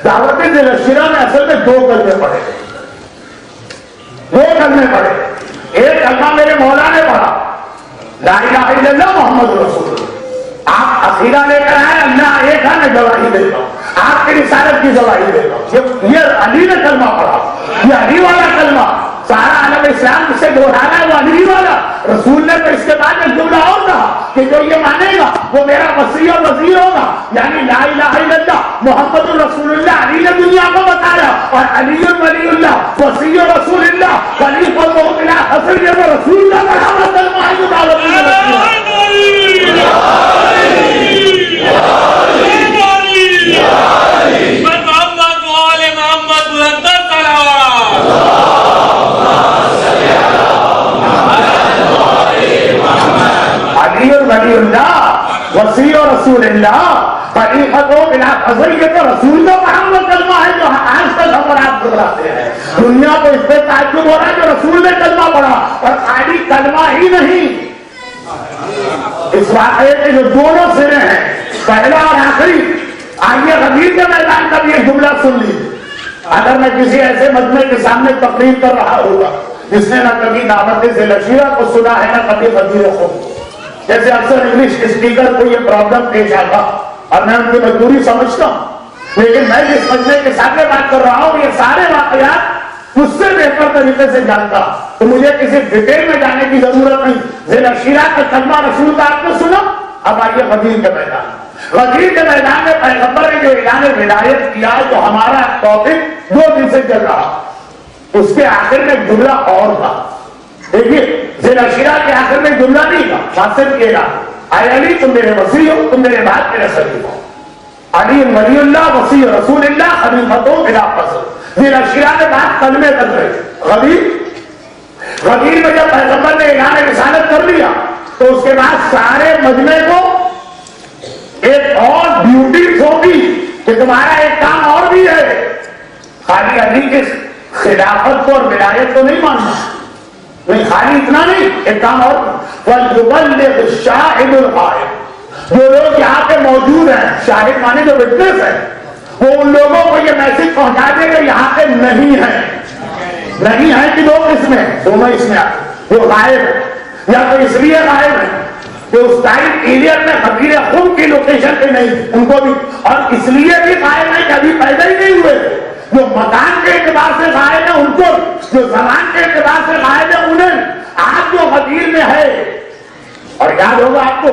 دعوت ذی میں اصل میں دو کلمے پڑھے، دو کلمے پڑھے، ایک کلمہ میرے مولا نے پڑھا، لا الہ الا اللہ محمد رسول اللہ۔ آپ عقیدہ لے کر آئے، اللہ ایک ہے، میں گواہی دیتا ہوں، آپ کی رسالت کی گواہی دیتا ہوں۔ یہ علی نے کلمہ پڑھا، یہ علی والا کلمہ، سارا عالم اسلام سے دوہرانا ہے وہ علی والا۔ رسول نے تو اس کے بعد ایک جملہ اور کہا کہ جو یہ مانے گا وہ میرا وسیع و وزیر ہوگا، یعنی لا الہ الا اللہ محمد الرسول اللہ علی نے دنیا کو بتایا، اور علی ولی اللہ وسیع رسول اللہ خلیفہ بلا حسن یہ رسول کا بڑھاوا کلمہ ہے جو دعوت ولی اللہ وسیع رسول اللہ خلیفۃ بلا حسن یہ تو رسول کا بڑھاوا کلمہ ہے جو آج تک ہم اور آپ دہراتے ہیں۔ دنیا کو اس پہ تعجب ہو رہا ہے جو رسول نے کلمہ پڑھا، اور خالی کلمہ ہی نہیں، اس واقعے کے جو دونوں سرے ہیں پہلا اور آخری، آئیے غدیر کے میدان کا بھی ایک جملہ سن لیجیے۔ اگر میں کسی ایسے مجمع کے سامنے تقریر کر رہا ہوگا جس نے نہ کبھی دعوت ذی کو سنا ہے نہ کبھی غدیر خود، جیسے اکثر انگلش اسپیکر کو یہ پرابلم پیش آتا اور میں ان کی مجبوری سمجھتا ہوں، لیکن میں جس مجمع کے سامنے بات کر رہا ہوں یہ سارے واقعات مجھ سے بہتر طریقے سے جانتا، تو مجھے کسی ڈیٹیل میں جانے کی ضرورت نہیں۔ ذی کا کلمہ رسول کا آپ نے سنا، اب آئیے غدیر کے میدان۔ غدیر کے میدان میں پیغمبر نے جو اعلان ولایت کیا تو ہمارا ٹاپک 2 دن سے چل رہا، اس کے آخر میں ایک جملہ اور تھا۔ دیکھیے ذی کے آخر میں جملہ نہیں تھا، صرف یہ تھا، اے علی تم میرے وسیع ہو، تم میرے بعد میرے خلیفہ ہو۔ علی ولی اللہ وسیع رسول اللہ خلیفۃ بلا حسن۔ ذی نے بات کلمے تک رہی۔ غدیر میں جب پیغمبر نے اعلان رسالت کر لیا تو اس کے بعد سارے مجمع کو ایک اور ڈیوٹی سونپی کہ تمہارا ایک کام اور بھی ہے، خالی علی کی خلافت کو اور ولایت کو نہیں ماننا، نہیں خالی اتنا نہیں، ایک کام اور، وَلْيُبَلِّغِ الشَّاهِدُ الْغَائِبُ، جو لوگ یہاں پہ موجود ہیں، شاہد مانے جو وٹنس ہیں، وہ ان لوگوں کو یہ میسج پہنچا دے کہ یہاں پہ نہیں ہے، نہیں ہے کہ لوگ اس میں دونوں اس میں آتے، وہ غائب ہے یا تو اس لیے غائب ہے کہ اس ٹائم پیریڈ میں غدیر خود کی لوکیشن پہ نہیں، ان کو بھی، اور اس لیے بھی غائب ہے کہ ابھی پیدا ہی نہیں ہوئے، جو مکان کے اعتبار سے غائب ہے ان کو، جو زمان کے اعتبار سے غائب ہے انہیں، آج جو غدیر میں ہے۔ اور یاد ہوگا آپ کو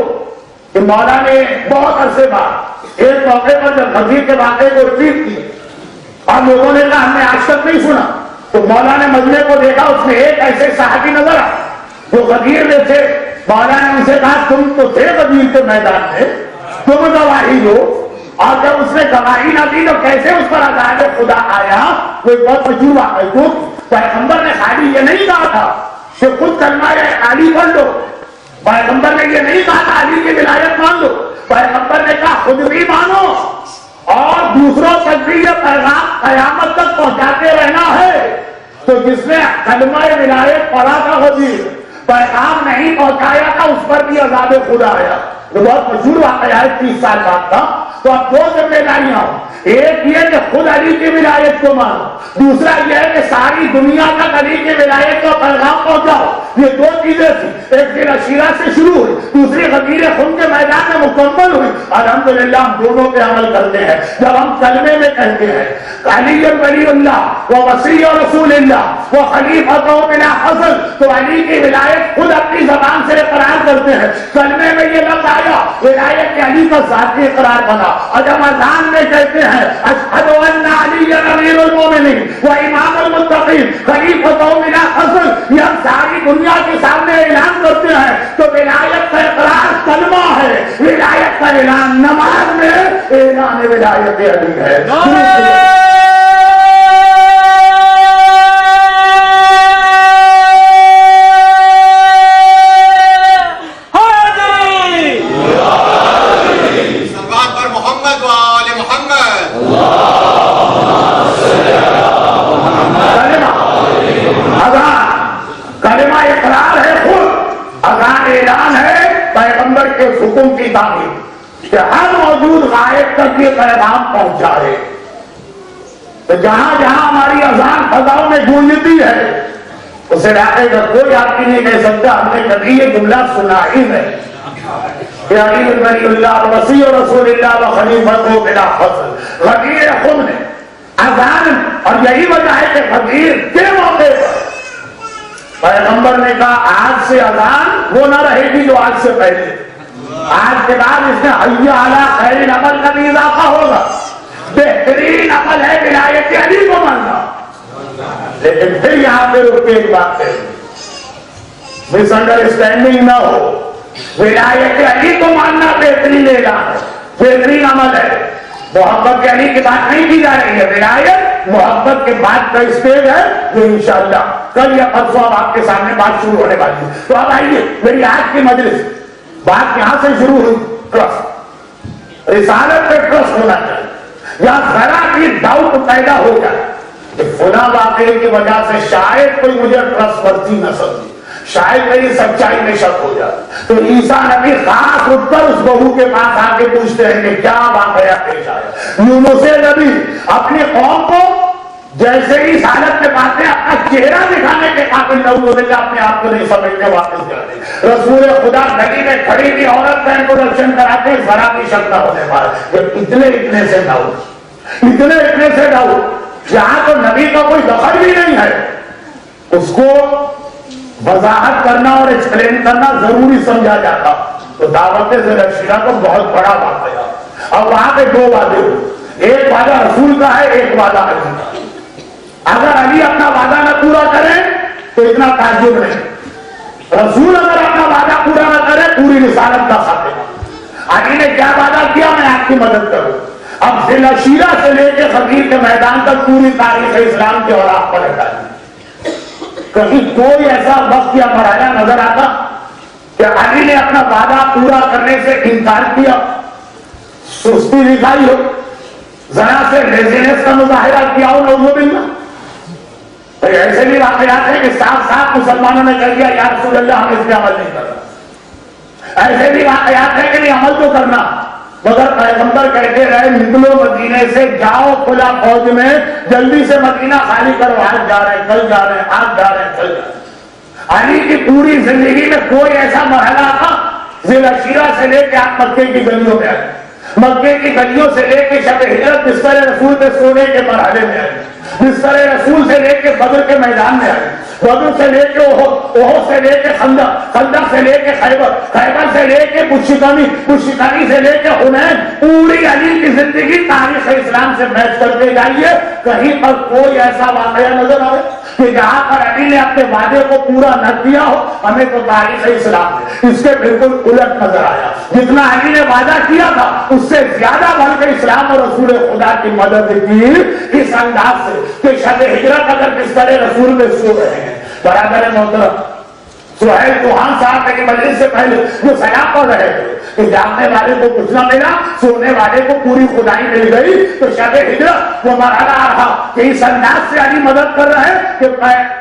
کہ مولا نے بہت عرصے بعد ایک موقع پر جب غدیر کے واقعے کو ریپیٹ کیا اور لوگوں نے کہا ہم نے آج تک نہیں سنا، تو مولا نے مجمع کو دیکھا، اس میں ایک ایسے صحابی نظر آئے جو غدیر میں تھے، مولا نے ان سے کہا تم تو تھے بدر کے میدان میں، تم گواہی دو، اور جب اس نے گواہی نہ دی تو کیسے اس پر عذاب خدا آیا؟ وہ بہت مشہور واقعہ ہے۔ پیغمبر نے خالی یہ نہیں کہا تھا کہ خود کلمہ علی پڑھ لو، پیغمبر نے یہ نہیں کہا تھا علی کی ولایت مان لو، پیغمبر نے کہا خود بھی مانو اور دوسروں تک بھی یہ پیغام قیامت تک پہنچاتے رہنا ہے۔ تو جس نے کلمہ ولایت پڑھا تھا وزیر، پیغام نہیں پہنچایا تھا، اس پر بھی عذاب خدا آیا۔ یہ بہت مشہور واقعہ ہے، 30 سال بعد کا۔ تو اب دو ذمہ داریاں ہوں، ایک یہ کہ خود علی کی ولایت کو مانو، دوسرا یہ ہے کہ ساری دنیا تک علی کی ولایت کا پیغام پہنچاؤ۔ یہ دو چیزیں تھیں، ایک دن عشیرہ سے شروع ہوئی، دوسری غدیر خم کے میدان میں مکمل ہوئی۔ الحمدللہ ہم دونوں پہ عمل کرتے ہیں۔ جب ہم کلمے میں کہتے ہیں علی ولی اللہ و وصی رسول اللہ و خلیفۃ بلا فضل، تو علی کی ولایت خود اپنی زبان سے اقرار کرتے ہیں۔ کلمے میں یہ لفظ آیا، ولایت علی کا ذاتی اقرار بنا۔ اور جب اذان میں کہتے ہیں اشہد ان علی امیر المومنین و امام المتقین خلیفۃ بلا فضل، یہ ہم ساری دنیا کے سامنے اعلان کرتے ہیں۔ تو ولایت کا اقرار کلمہ ہے، ولایت کا اعلان نماز میں اعلان ولایت علی ہے۔ حکم کی تعمیر کہ ہر موجود غائب تک یہ پیغام پہنچائے۔ تو جہاں جہاں ہماری اذان فضاؤں میں گونجتی ہے، اس علاقے کا کوئی آدمی نہیں کہہ سکتا ہم نے کبھی یہ جملہ سنا ہی نہیں کہ علی ولی اللہ وصی رسول اللہ و خلیفۃ بلا فضل۔ غدیر خم نے اذان، اور یہی وجہ ہے کہ غدیر کے موقع پر پیغمبر نے کہا آج سے اذان وہ نہ رہے گی جو آج سے پہلے، آج کے بعد اس میں حی علی خیر عمل کا بھی اضافہ ہوگا۔ بہترین عمل ہے ولایت علی کو ماننا۔ لیکن پھر یہاں پہ رک کے ایک بات ہے، مس انڈرسٹینڈنگ نہ ہو، ولایت علی کو ماننا بہترین اعلان ہے، بہترین عمل ہے۔ محبت علی کی بات نہیں کی جا رہی ہے، ولایت محبت کے بعد کا اسٹیج ہے جو انشاءاللہ کل یا پرسوں اب آپ کے سامنے بات شروع ہونے والی ہے۔ تو اب آئیے میری آج کی مجلس بات یہاں سے شروع ہوئی، ٹرسٹ، رسالت پہ ٹرسٹ ہونا چاہیے۔ یا ذرا بھی ڈاؤٹ پیدا ہو جائے کہ فلاں واقعے کی وجہ سے شاید کوئی مجھے ٹرسٹ ورتھی نہ سمجھے، شاید میری سچائی میں شک ہو جائے، تو عیسیٰ نبی خاص اٹھ کر اس بہو کے پاس آ کے پوچھتے ہیں کہ کیا واقعہ پیش آیا۔ یونس نبی اپنی قوم کو جیسے ہی حالت میں باتیں اپنا چہرہ دکھانے کے قابل نعوذ باللہ اپنے آپ کو نہیں سمجھتے واپس جاتے۔ رسول خدا گلی میں کھڑی ہوئی عورت کا انٹروڈکشن کراتے ذرا بھی شک نہ ہونے پائے۔ جب اتنے سے ڈاؤٹ، یہاں تو نبی کا کوئی دخل بھی نہیں ہے، اس کو وضاحت کرنا اور ایکسپلین کرنا ضروری سمجھا جاتا۔ تو دعوت ذوالفقار کو بہت بڑا واقعہ، اور وہاں پہ دو وعدے ہوئے، ایک وعدہ رسول کا ہے، ایک وعدہ علی کا۔ اگر علی اپنا وعدہ نہ پورا کرے تو اتنا تعجب نہیں، رسول اگر اپنا وعدہ پورا نہ کرے پوری رسالت کا خاتمہ۔ علی نے کیا وعدہ کیا؟ میں آپ کی مدد کروں۔ اب ذی العشیرہ سے لے کے خدیر کے میدان تک پوری تاریخ اسلام کے اوراق پر ہٹائی، کہیں کوئی ایسا وقت یا مرحلہ نظر آتا کہ علی نے اپنا وعدہ پورا کرنے سے انکار کیا، سستی دکھائی ہو، ذرا سے لیزینس کا مظاہرہ کیا ہو، نعوذ باللہ۔ ایسے بھی واقعات ہیں کہ صاف صاف مسلمانوں نے کہہ دیا یا رسول اللہ ہم اس پہ عمل نہیں کرنا۔ ایسے بھی واقعات ہیں کہ نہیں عمل تو کرنا، مگر پیغمبر کہتے رہے نکلو مدینے سے، جاؤ کھلا فوج میں، جلدی سے مدینہ خالی کرو، آج جا رہے ہیں کل جا رہے ہیں، آج جا رہے ہیں کل جا رہے ہیں۔ علی کی پوری زندگی میں کوئی ایسا مرحلہ تھا، ذی العشیرہ سے لے کے آپ مکے کی گلیوں میں آئے، مکے کی گلیوں سے لے کے شب ہجرت بستر رسول پہ سونے کے مرحلے میں آئے، بستر رسول سے لے کے بدر کے میدان میں آئے، بدر سے لے کے احد سے لے کے خندق، خندق سے لے کے خیبر، خیبر سے لے کے بشکانی، بشکانی سے لے کے حنین، پوری علی کی زندگی تاریخ اسلام سے میچ کرتے جائیے، کہیں پر کوئی ایسا واقعہ نظر آئے کہ جہاں پر علی نے اپنے وعدے کو پورا نہ کیا ہو، ہمیں تو تاریخ اسلام میں اس کے بالکل الٹ نظر آیا. جتنا علی نے وعدہ کیا تھا اس سے زیادہ بلکہ اسلام اور رسول خدا کی مدد کی اس انداز سے کہ شب ہجرت اگر کس طرح رسول میں سو رہے ہیں. برادر محترم، سہیل چوہان صاحب کی مجلس سے پہلے جو سیاح پڑھ رہے تھے کہ جاگنے والے کو کچھ نہ ملا، سونے والے کو پوری خدائی مل گئی، تو شب ہجرت وہ مرحلہ رہا کہ اس انداز سے علی مدد کر رہے ہیں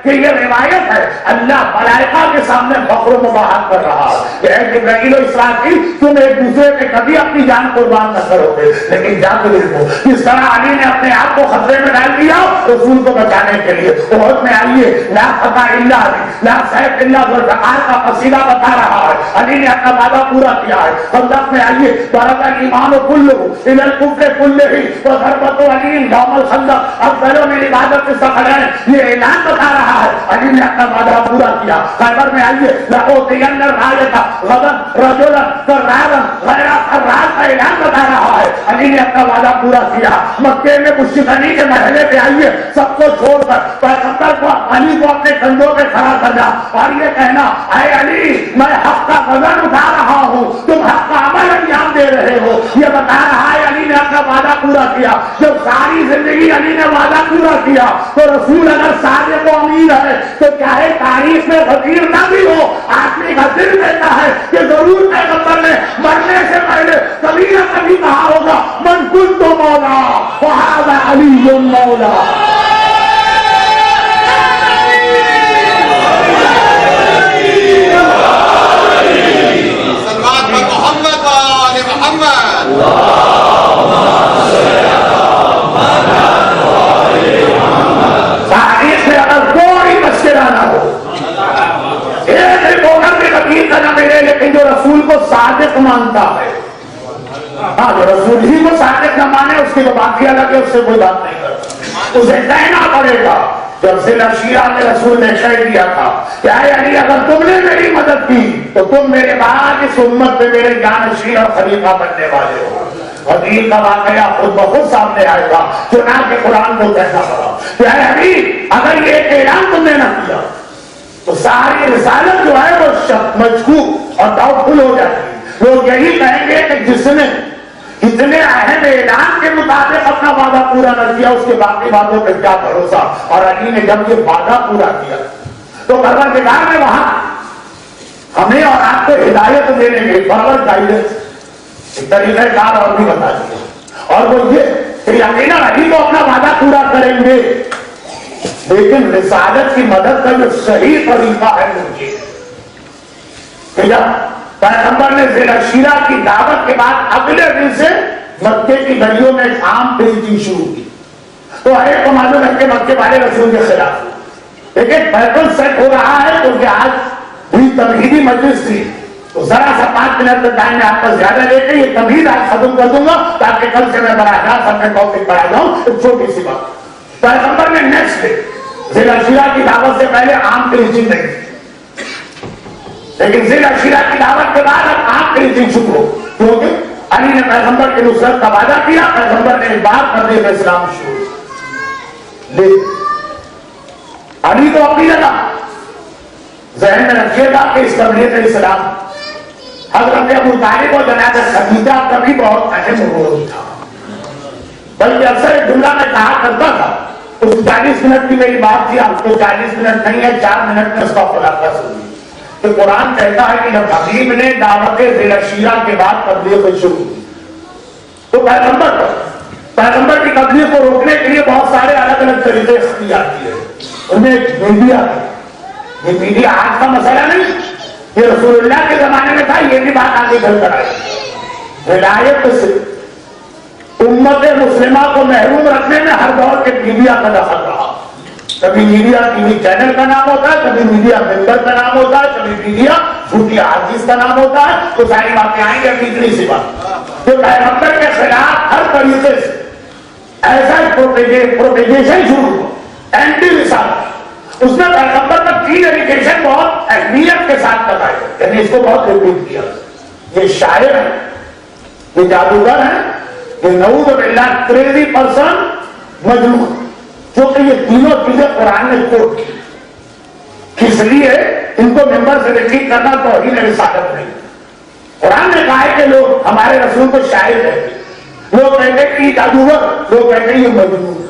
کہ یہ روایت ہے اللہ ملائکہ کے سامنے فخر و مباحت کر رہا ہے کہ جبرائیل و اسرافیل تم ایک دوسرے پہ کبھی اپنی جان قربان نہ کرو گے، لیکن جا کے دیکھو کس طرح علی نے اپنے آپ کو خطرے میں ڈال دیا رسول کو بچانے کے لیے. احد میں آئیے لا فتح الا علی لا سیف الا ذوالفقار کا قصیدہ بتا رہا ہے. علی نے اپنا وعدہ پورا کیا ہے. خندق میں آئیے برکت الایمان کلہ الی الکفر کلہ وضربۃ علی یوم الخندق افضل من عبادت الثقلین، یہ اعلان بتا رہا ہے علی نے اپنا وعدہ پورا کیا. خیبر میں آئیے لأعطین الرایۃ غدا رجلا کرارا غیر حراس کا اعلان بتا رہا ہے علی نے اپنا وعدہ پورا کیا. مکے میں مشرکین کے مرحلے پہ آئیے سب کو چھوڑ کر پیغمبر کو علی کو اپنے کندھوں پہ کھڑا کرنا اور یہ کہنا اے علی میں حق کا وزن اٹھا رہا ہوں، تم حق کا عمل انجام دے رہے ہو. یہ بتا رہا ہے علی نے اپنا وعدہ پورا کیا. جب ساری زندگی علی نے وعدہ پورا کیا تو رسول اگر صادق و امین ہے تو چاہے تاریخ میں غدیر نہ بھی ہو آدمی کا دل دیتا ہے کہ ضرور پیغمبر نے مرنے سے پہلے کبھی نہ کبھی کہا ہوگا من کنت مولا فہذا علی مولا. تاریخ میں اگر کوئی مشکلہ نہ ہو ایک اوگر میں کبھی کا نہ ملے لیکن جو رسول کو صادق مانتا ہے، ہاں جو رسول ہی کو صادق نہ مانے اس کی تو بات ہی الگ ہے، اس سے کوئی بات نہیں کرتا. اسے کہنا پڑے گا. جب ذی العشیرہ میں رسول نے شہر دیا تھا کہ اے علی اگر تم نے میری مدد کی تو تم میرے بعد اس امت میں میرے جانشین اور خلیفہ بننے والے ہو. حدیث کا واقعہ خود بخود سامنے آئے گا. چنانچہ قرآن کو کہنا پڑا کہ اے علی اگر یہ اعلان تم نے نہ کیا تو ساری رسالت جو ہے وہ مشکوک اور ڈاؤٹ فل ہو جاتی ہے. لوگ یہی کہیں گے کہ جس نے اتنے اہم اعلان کے مطابق اپنا وعدہ پورا نہ کیا اس کے باقی باتوں پہ کیا بھروسہ. اور علی نے جب یہ وعدہ پورا کیا تو پروردگار نے وہاں ہمیں اور آپ کو ہدایت دینے کے فارورڈ گائیڈنس ایک طریقہ کار اور بھی بتا دیا اور وہ یہ کہ یقیناً علی کو اپنا وعدہ پورا کریں گے لیکن رسالت کی مدد کا جو صحیح طریقہ ہے مجھے کہ جب پیغمبر نے ذی العشیرہ کی دعوت کے بعد اگلے دن سے مکے کی گلیوں میں عام پریچنگ شروع کی تو ہر ایک کو معلوم ہے کہ مکے والے رسول کے خلاف لیکن بیت سیٹ ہو رہا ہے کیونکہ آج بھی تمہیدی مجلس تھی تو ذرا سا 5 منٹ کا ٹائم میں آپ کو زیادہ لے کے یہ تمہید آج ختم کر دوں گا تاکہ کل سے میں براہ راست اپنے ٹاپک پر آ جاؤں. ایک چھوٹی سی بات پیغمبر نے نیکسٹ ڈے ذی العشیرہ کی دعوت سے پہلے عام پریچنگ نہیں تھی لیکن ذی العشیرہ کی دعوت کے بعد اب عام پریچنگ شروع ہو کیونکہ علی نے پیغمبر کی نصرت کا وعدہ کیا. پیغمبر نے ایک بات کرنے میں اسلام شروع لیکن علی تو اپنی جگہ ذہن میں رکھیے گا کہ اس تبلیغ اسلام حضرت ابو طالب اور جناب خدیجہ کا بھی بہت اہم رول تھا. بلکہ اکثر ایک جملہ میں کہا کرتا تھا اس 40 منٹ کی میری بات تھی آپ کو 40 منٹ نہیں ہے 4 منٹ میں اس کا خلاصہ سنیے کہ قرآن کہتا ہے کہ جب حبیب نے دعوت ذی العشیرہ کے بعد تبلیغ شروع کی تو پیغمبر کی تبلیغ کو روکنے کے لیے بہت سارے الگ الگ طریقے اختیار کیے. ان میں ایک میڈیا ہے. یہ میڈیا آج کا مسئلہ نہیں یہ رسول اللہ کے زمانے میں تھا. یہ بھی بات آگے چل کر آئی ہدایت سے امت مسلمہ کو محروم رکھنے میں ہر دور کے میڈیا کا دخل رہا. کبھی میڈیا ٹی وی چینل کا نام ہوتا ہے کبھی میڈیا ممبر کا نام ہوتا ہے کبھی میڈیا جھوٹی حدیث کا نام ہوتا ہے. تو ساری باتیں آئیں گی. اتنی سی بات کہ پیغمبر کے خلاف ہر طریقے سے ایسا پروپیگیشن شروع ہوا اینٹی رسالت. اس نے پیغمبر پر 3 ایلیگیشن بہت اہمیت کے ساتھ بتائے یعنی اس کو بہت ریپیٹ کیا. یہ شاعر ہے یہ جادوگر ہے یہ نعوذ باللہ کریزی پرسن مجنون کیونکہ یہ تینوں چیزیں قرآن نے کوٹ کی. اس لیے ان کو ممبر سے تقریر کرنا توہین رسالت نہیں. قرآن نے کہا ہے کہ لوگ ہمارے رسول کو شاعر کہتے ہیں, لوگ کہتے ہیں کہ یہ جادوگر, لوگ کہتے ہیں یہ مجنون.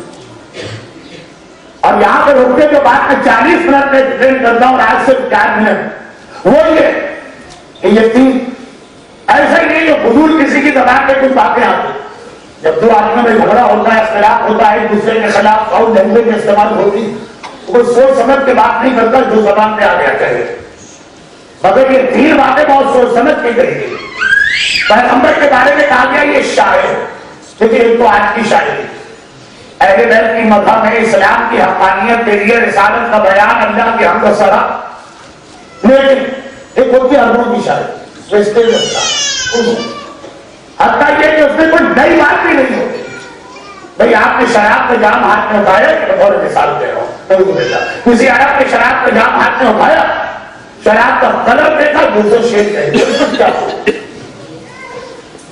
اور یہاں پہ رکتے جو بات میں 40 منٹ میں ایکسپلین کرتا ہوں اور آج صرف 4 منٹ, وہ یہ کہ یہ تین ایسا ہی نہیں جو فضول کسی کی زبان پہ کچھ باتیں آتی. جب دو آدمیوں میں جھگڑا ہوتا ہے, اختلاف ہوتا ہے, ایک دوسرے کے خلاف اور لینگویج میں استعمال ہوتی, کوئی سوچ سمجھ کے بات نہیں کرتا جو زبان پہ آ گیا چاہیے. مگر یہ تین باتیں بہت سوچ سمجھ کے کہی گئی. پیغمبر کے بارے میں کہا گیا یہ شاعر, لیکن ایک تو آج کی شاعری اہل بیت کی مذہب ہے, اسلام کی حقانیت کے لیے رسالت کا بیان, اللہ کی حمد و ثنا. لیکن ایک ہوتی ہے عربوں کی شاعری, حتیٰ یہ کہ اس میں کوئی نئی بات بھی نہیں ہوتی. بھئی آپ نے شراب کا جام ہاتھ میں اٹھایا, اور مثال دے رہا ہوں, کسی عرب کے شراب کا جام ہاتھ میں اٹھایا, شراب کا کلر دیکھا 200 شیڈ کیا ہوگا,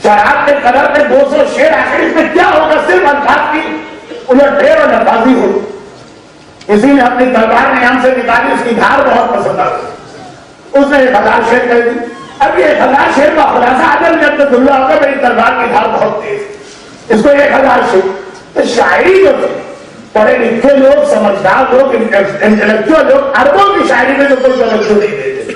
شراب کے کلر میں 200 شیڈ, آخر اس میں کیا ہوگا, صرف الفاظ کی الٹ پھیر اور نفاذی ہوگی. کسی نے اپنی تلوار میں یہاں سے نکالی, اس کی دھار بہت پسند آ گئی, اس نے 1000 شیڈ کہہ دی. اب یہ 1000 شیڈ کا خلاصہ عدل جب تک دنیا ہوگا میری تلوار کی دھار بہت تیز, اس کو 1000 شیڈ. تو شاعری جو تھی, پڑھے لکھے لوگ, سمجھدار لوگ, انٹلیکچوئل لوگ عربوں کی شاعری میں جو کوئی توجہ نہیں دیتے.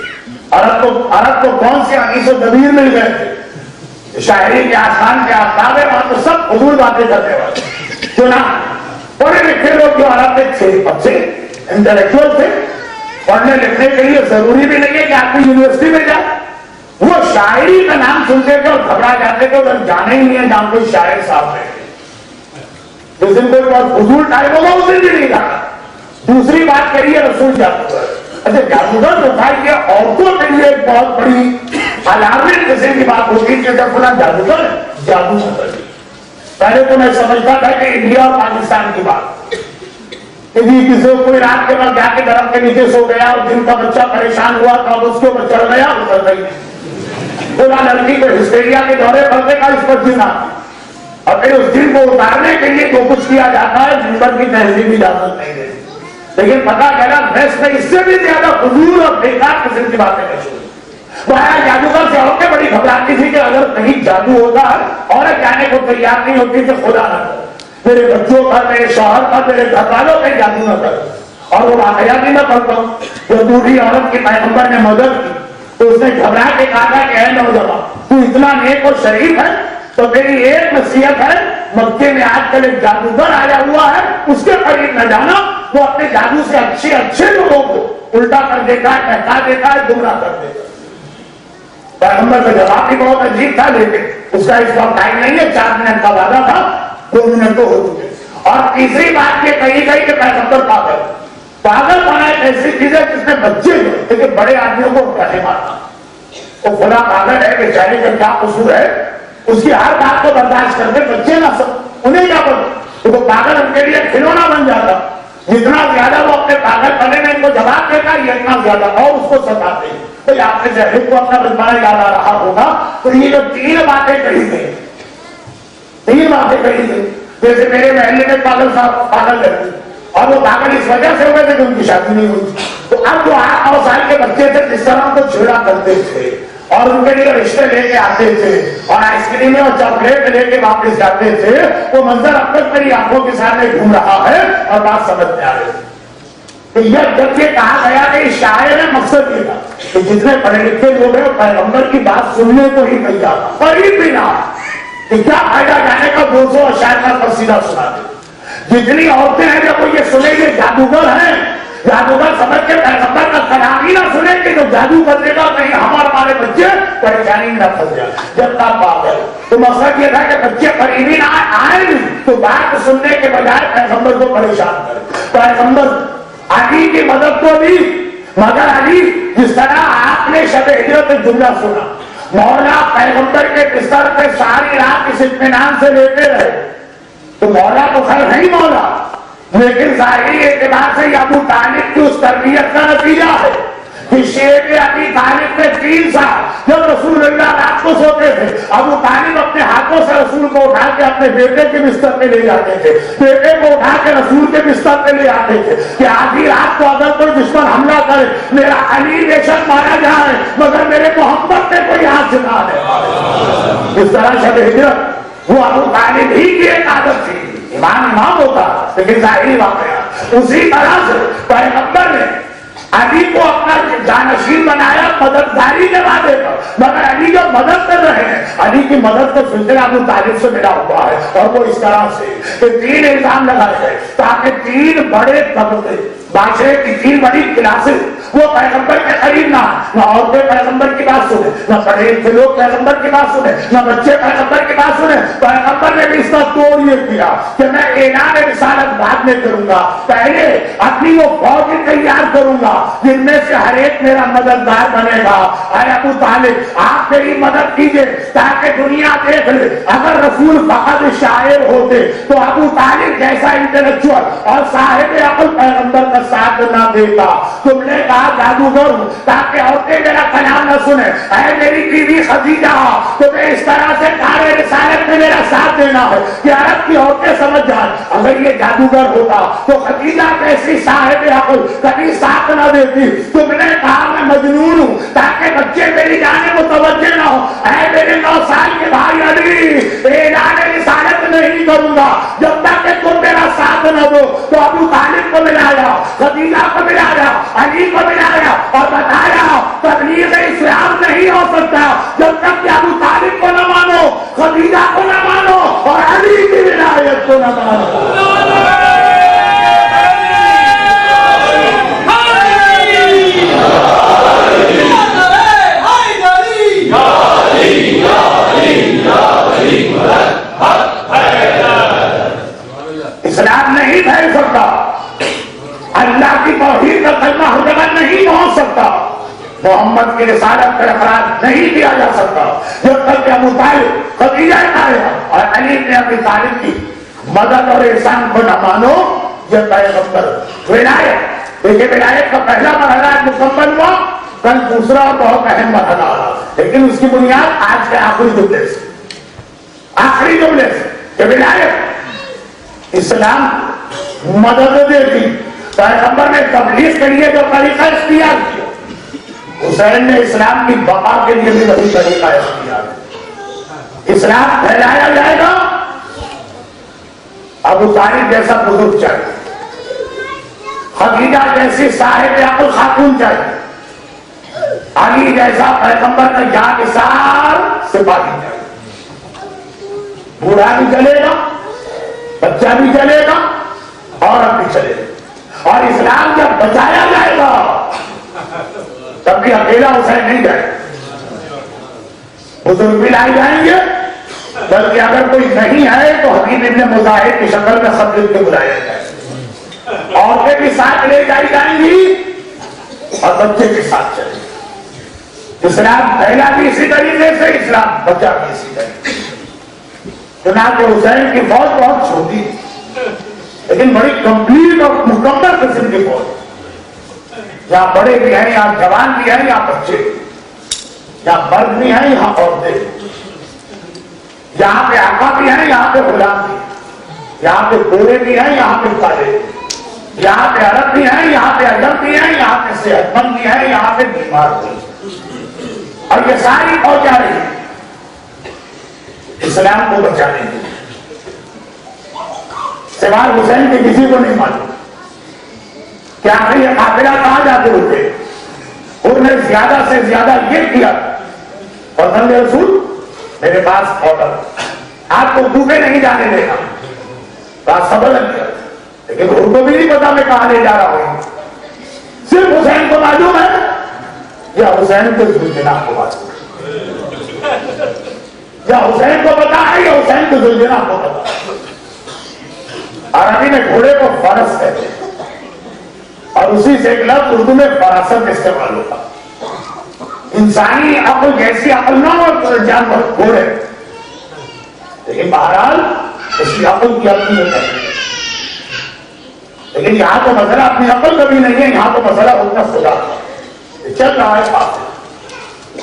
عرب کو کون سے انیس و ضمیر مل گئے تھے, شاعری کے آسمان کے آفتاب ہے, وہاں تو سب فضول باتیں کرنے والے. چنا پڑھے لکھے لوگ جو عرب میں تھے, بچے انٹلیکچوئل تھے, پڑھنے لکھنے کے لیے ضروری بھی نہیں ہے کہ آپ کی یونیورسٹی میں جائے, وہ شاعری کا نام سنتے تھے اور گھبرا جاتے تھے, اگر جانے ہی نہیں ہے جہاں کوئی شاعر صاحب ہے. جس دن کوئی بہت فضول ٹائم ہوگا اس دن بھی نہیں رہا. دوسری بات کریے رسول جادوگر. اچھا جادوگر جو تھا یہ عورتوں کے لیے ایک بہت بڑی علامت قسم کی بات ہوتی کہ جب بنا جادوگر جادو کر. پہلے تو میں سمجھتا تھا کہ انڈیا اور پاکستان کی بات, کسی کو کوئی رات کے بعد جا کے درخت کے نیچے سو گیا اور جن کا بچہ پریشان ہوا تو اب اس کے اوپر چڑھ گیا, اتر گئی. پورا لڑکی کو ہسٹیریا کے دورے پڑنے کا اس پر جنا, اور پھر اس دن کو اتارنے کے لیے جو کچھ کیا جاتا ہے جنبر کی تہذیب اجازت نہیں دیتی. لیکن پتا چلا ویسٹ میں اس سے بھی زیادہ فضول اور بیکار قسم کی باتیں مشہور. وہاں جادوگر سے عورتیں بڑی گھبراتی تھی کہ اگر کہیں جادو ہوتا ہے عورت جانے کو تیار نہیں ہوتی کہ خدا نہ کرے میرے بچوں کا, میرے شوہر کا, میرے گھر والوں کا جادو نہ کرے. اور وہ واقعہ بھی نہ کرتا ہوں جو دوسری عورت کی پیغمبر نے مدد کی تو اس نے گھبرا کے کہا کہ اے نوجوان تو اتنا نیک اور شریف ہے تو میری ایک نصیحت ہے, مکے میں آج کل ایک جادوگر آیا ہوا ہے, اس کے قریب نہ جانا, وہ اپنے جادو سے اچھے اچھے لوگوں کو الٹا کر دیتا ہے, بہکا دیتا ہے, گمراہ کر دیتا ہے. پیغمبر کا جواب بھی بہت عجیب تھا, لیکن اس کا اس وقت ٹائم نہیں ہے, 4 منٹ کا وعدہ تھا, 2 منٹ تو ہو چکے. اور تیسری بات یہ کہی گئی کہ پیغمبر پاگل بنا ایک ایسی چیز ہے جس میں بچے لیکن بڑے آدمیوں کو کہنے مارنا. وہ کھلا پاگل ہے, بیچارے کا کیا قصور ہے, اس کی ہر بات کو برداشت کرتے, بچے نہ سب انہیں کیا پتا, وہ پاگل ان کے لیے کھلونا بن جاتا. جتنا زیادہ وہ اپنے پاگل پنے میں ان کو جواب دیتا یہ اتنا زیادہ اور اس کو ستاتے ہیں. تو آپ نے ذہن کو اپنا بچپنا یاد آ رہا ہوگا تو یہ جو 3 باتیں کہی گئی, 3 باتیں کہی گئی, جیسے میرے محلے میں پاگل صاحب پاگل رہتے اور وہ پاگل اس وجہ سے ہوئے تھے کہ ان کی شادی نہیں ہوئی. تو اب جو 8-9 سال کے بچے تھے جس طرح ان کو چھیڑا کرتے تھے اور ان کے لیے رشتے لے کے آتے تھے اور آئس کریم اور چاکلیٹ لے کے واپس جاتے تھے, وہ منظر اب تک میری آنکھوں کے سامنے گھوم رہا ہے اور بات سمجھ میں آ رہی ہے. تو یہ جب یہ کہا گیا کہ شاعر ہے, مقصد یہ تھا کہ جتنے پڑھے لکھے لوگ ہیں پیغمبر کی بات سننے کو ہی تیار, قریب بھی نہ کہ کیا فائدہ جانے کا 200 شاعر کا قصیدہ سنا دے. جتنی عورتیں ہیں جب وہ یہ سنیں گے جادوگر ہیں, جادوگر سمجھ کے پیغمبر کا کلام ہی نہ سنیں کہ جو جادو کرنے کا کہیں ہمارے بچے پریشانی میں نہ پھنس جائے جب تک پاگل. تو مقصد یہ تھا کہ بچے قریبی نہ آئے بھی تو بات سننے کے بجائے پیغمبر کو پریشان کرے. پیغمبر علی کی مدد کو بھی, مگر علی جس طرح آپ نے شب ہجرت میں جملہ سنا, مولا پیغمبر کے بستر پہ ساری رات اس اطمینان سے لیتے رہے, تو مولا تو خیر نہیں مولا, لیکن ظاہری اعتبار سے یہ ابو طالب کی اس تربیت کا نتیجہ ہے کہ شیب ابی طالب نے 3 سال جب رسول اللہ رات کو سوتے تھے، ابو طالب اپنے ہاتھوں سے رسول کو اٹھا کے اپنے بیٹے کے بستر پہ لے جاتے تھے، بیٹے کو اٹھا کے رسول کے بستر پہ لے آتے تھے کہ آدھی رات کو اگر کوئی دشمن حملہ کرے، میرا علی بے شک مارا جائے مگر میرے محمد نے کوئی ہاتھ سے نہ دے۔ اس طرح شب ہجرت وہ ابو طالب ہی کی ایک عادت تھی، امام ہوتا لیکن ظاہری واقعہ۔ اسی طرح سے پیغمبر نے علی کو اپنا جانشین بنایا مددگاری کے وعدے پر، مگر علی جو مدد کر رہے ہیں، علی کی مدد کا سلسلہ ابو طالب سے ملا ہوا ہے، اور وہ اس طرح سے کہ 3 الزام لگائے گئے تاکہ 3 بڑے طبقے، معاشرے کی 3 بڑی کلاسیں وہ پیغمبر کے قریب نہ، نہ عورتیں پیغمبر کی بات سنیں، نہ پڑھے لکھے لوگ پیغمبر کی بات سنیں، نہ بچے پیغمبر کی بات سنیں۔ پیغمبر نے بھی اس کا توڑ یہ کیا کہ میں اعلان رسالت بعد میں کروں گا، پہلے اپنی وہ فوج تیار کروں گا جن میں سے ہر ایک میرا مددگار بنے گا۔ اے ابو طالب آپ میری مدد کیجئے تاکہ دنیا دیکھ لے، اگر رسول فقط شاعر ہوتے تو ابو طالب جیسا انٹلیکچوئل اور صاحب عقل پیغمبر کا ساتھ نہ دیتا۔ تم نے کہا جادوگر ہوں تاکہ عورتیں میرا کلام نہ سنیں، اے میری بیوی خدیجہ تمہیں اس طرح سے کار رسالت میں میرا ساتھ دینا ہے کہ عرب کی عورتیں سمجھ جائیں اگر یہ جادوگر ہوتا تو خدیجہ جیسی صاحب عقل کبھی ساتھ نہ دیتی۔ تم نے کہا میں مجنون ہوں تاکہ بچے میری جانب متوجہ نہ ہو، اے میرے 9 سال کے بھائی علی اعلان رسالت نہیں کروں گا جب تک کہ تم میرا ساتھ نہ دو۔ تو ابو طالب کو ملایا، خدیجہ کو ملایا، علی کو ملایا اور بتایا تبلیغ اسلام نہیں ہو سکتا جب تک کہ ابو طالب کو نہ مانو، خدیجہ کو نہ مانو اور علی کی ولایت کو نہ مانو۔ اسلام نہیں پھیل سکتا، اللہ کی توحید کا کلمہ ہر جگہ نہیں پہنچ سکتا، محمد کی رسالت کا اقرار نہیں کیا جا سکتا جب تک کہ ابو طالب، خدیجہ اور علی نے ابی طالب کی مدد اور احسان کو نہ مانو۔ یہ پیغمبر ولایت، دیکھیے ولایت کا پہلا مرحلہ مکمل ہوا، کل دوسرا اور بہت اہم مرحلہ، لیکن اس کی بنیاد آج کے آخری جملے سے کہ ولایت اسلام مدد دیتی۔ پیغمبر نے تبلیغ کے لیے جو طریقہ اختیار کیا، حسین نے اسلام کی بقا کے لیے بھی وہی طریقہ اختیار کیا۔ اسلام پھیلایا جائے گا، ابو طالب جیسا بزرگ چاہیے، خدیجہ جیسی صاحب عقل خاتون چاہیے، علی جیسا پیغمبر کا جانثار سپاہی چاہیے۔ بوڑھا بھی چلے گا، بچہ بھی چلے گا، عورت بھی چلے گا، اور اسلام جب بچایا جائے گا تب بھی اکیلا حسین نہیں جائے گا، بزرگ بھی لائے جائیں گے، بلکہ اگر کوئی نہیں ہے تو حبیب ابن مظاہر کی شکل میں خط لکھ کے بلایا جائے گا، عورتیں بھی ساتھ لے جائی جائیں گی اور بچے بھی ساتھ چلیں گے۔ اسلام پھیلا بھی اسی طریقے سے، اسلام بچا بھی اسی طریقے سے۔ چنانچہ حسین کی فوج بہت چھوٹی لیکن بڑی کمپلیٹ اور مکمل قسم کی فوج، یہاں بڑے بھی ہیں، یہاں جوان بھی ہیں، یہاں بچے، یہاں مرد بھی ہیں، یہاں عورتیں، یہاں پہ آقا بھی ہیں، یہاں پہ غلام بھی، یہاں پہ گورے بھی ہیں، یہاں پہ کالے، یہاں پہ عرب بھی ہیں، یہاں پہ عجم بھی ہیں، یہاں پہ صحت مند بھی ہیں، یہاں پہ بیمار بھی ہیں، اور یہ ساری فوج آ رہی ہے اسلام کو بچانے کے لیے۔ سوال حسین کے کسی کو نہیں معلوم کہ آخر یہ قافلہ کہاں جا کے رکے۔ انہوں نے زیادہ سے زیادہ یہ کیا، اور بندے رسول میرے پاس آڈر، آپ کو ڈوبے نہیں جانے دے گا، بات سمجھ لگا، لیکن ان کو بھی نہیں پتا میں کہاں لے جا رہا ہوں، صرف حسین کو معلوم ہے یا حسین کے زلجنا کو معلوم ہے، یا حسین کو پتا ہے یا حسین کے زلجنا کو پتا ہے۔ عربی میں گھوڑے کو فرس کہتے ہیں، اور اسی سے ایک لفظ اردو میں فراست استعمال ہوتا، انسانی عقل جیسی عقل نہ ہو جانور گھوڑے، لیکن بہرحال اس کی عقل کی اپنی ہے، لیکن یہاں تو مسئلہ اپنی عقل کا بھی نہیں ہے، یہاں تو مسئلہ حکم خدا، چل رہا ہے کافی.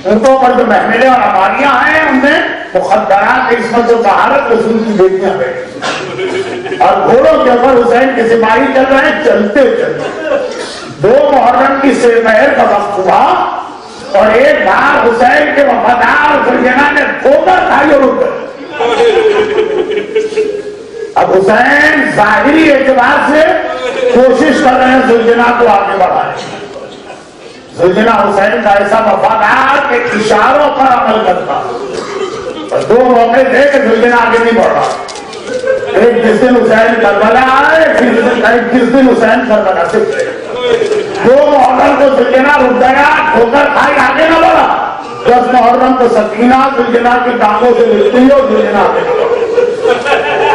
اونٹوں پر جو محملیں اور اماریاں ہیں ان میں مخدرات عصمت و طہارت رسول کی بیٹیاں بیٹھی اور گھوڑوں کے اوپر حسین کے سپاہی چل رہے ہیں چلتے چلتے. 2 محرم کی سپہر کا وقت ہوا اور ایک بار حسین کے وفادار زوجنا نے ٹھوکر کھائی اور اٹھ گئے. اب حسین ظاہری اعتبار سے کوشش کر رہے ہیں زوجنا کو آگے بڑھائیں. زوجنا حسین کا ایسا وفادار کہ اشاروں پر عمل کرتا اور 2 موقع تھے کہ زوجنا آگے نہیں بڑھ رہا. ایک جس دن حسین کربلا آئے جس دن حسین کربلا سے 2 محرم کو زوجنا رک گیا ٹھوکر کھائی آگے نہ بڑھا. 10 محرم کو سکینہ زوجنا کی ٹانگوں سے لکھتی ہے اور زوجنا آگے نہ بڑھا.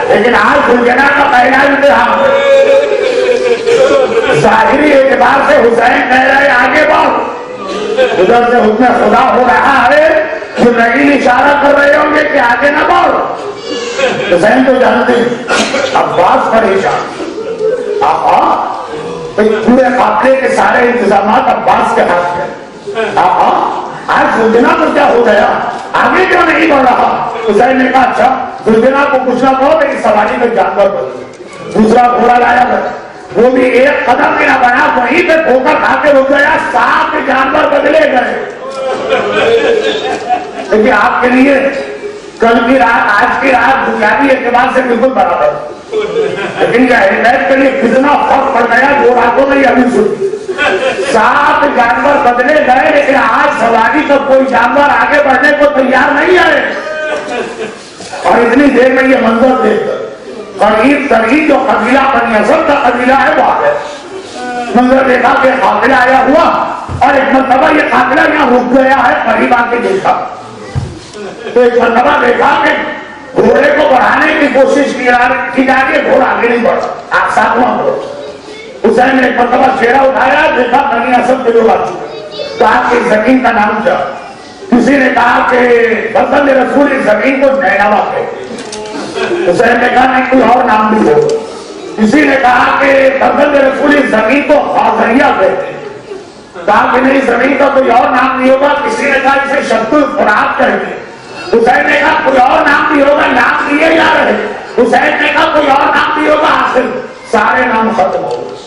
لیکن آج زوجنا کا پہلا امتحان ظاہری اعتبار سے حسین کہہ رہے آگے بڑھ. ادھر سے حکم خدا ہو رہا ہے جو نہیں اشارہ کر رہے ہوں گے کہ آگے نہ بڑھ. حسین تو جانتے ہیں عباس پریشان آقا پورے قافلے کے سارے انتظامات عباس کے ہاتھ میں. آقا آج زوجنا کو کیا ہو گیا آگے کیوں نہیں بڑھ رہا. حسین نے کہا اچھا زوجنا کو کچھ نہ کہو میری سواری میں جانور بدلو. دوسرا گھوڑا لایا گیا وہ بھی ایک قدم بھی نہ بنا وہیں پہ ٹھوکر کھا کے رک گیا. 7 جانور بدلے گئے. لیکن آپ کے لیے کل کی رات آج کی رات بنیادی اعتبار سے بالکل برابر لیکن یہ ہدایت کے لیے کتنا فرق پڑ گیا 2 راتوں میں ابھی سنی. 7 جانور بدلے گئے لیکن آج سواری کا کوئی جانور آگے بڑھنے کو تیار نہیں آئے. اور اتنی دیر میں یہ منظر دیکھ کر قریب ترین جو قبیلہ بنی اسد کا قبیلہ ہے وہ آ گیا. منظر دیکھا کہ قافلہ آیا ہوا اور ایک مرتبہ یہ قافلہ یہاں رک گیا ہے. قریب آ کے دیکھا تو ایک مرتبہ دیکھا کہ گھوڑے کو بڑھانے کی کوشش کی جا رہی ہے. گھوڑا آگے نہیں بڑھا. آپ ساتواں گھوڑا. حسین نے ایک مرتبہ چہرہ اٹھایا دیکھا بنی اسد کے لوگ آ چکے. تو آپ کی زمین کا نام کیا. کسی نے کہا کہ بسند رسول اس زمین کو نینوا کہتے. حسین نے کہا نہیں کوئی اور نام بھی ہو. کسی نے کہا کہ بسند رسول اس زمین کو خاصریہ کہتے. کہا کہ نہیں زمین کا کوئی اور نام نہیں ہوگا. کسی نے کہا اسے شد الفرات کہتے. حسین نے کہا کوئی اور نام بھی ہوگا. نام لیے جا رہے. حسین نے کہا کوئی اور نام بھی ہوگا. حاصل سارے نام ختم ہو گئے.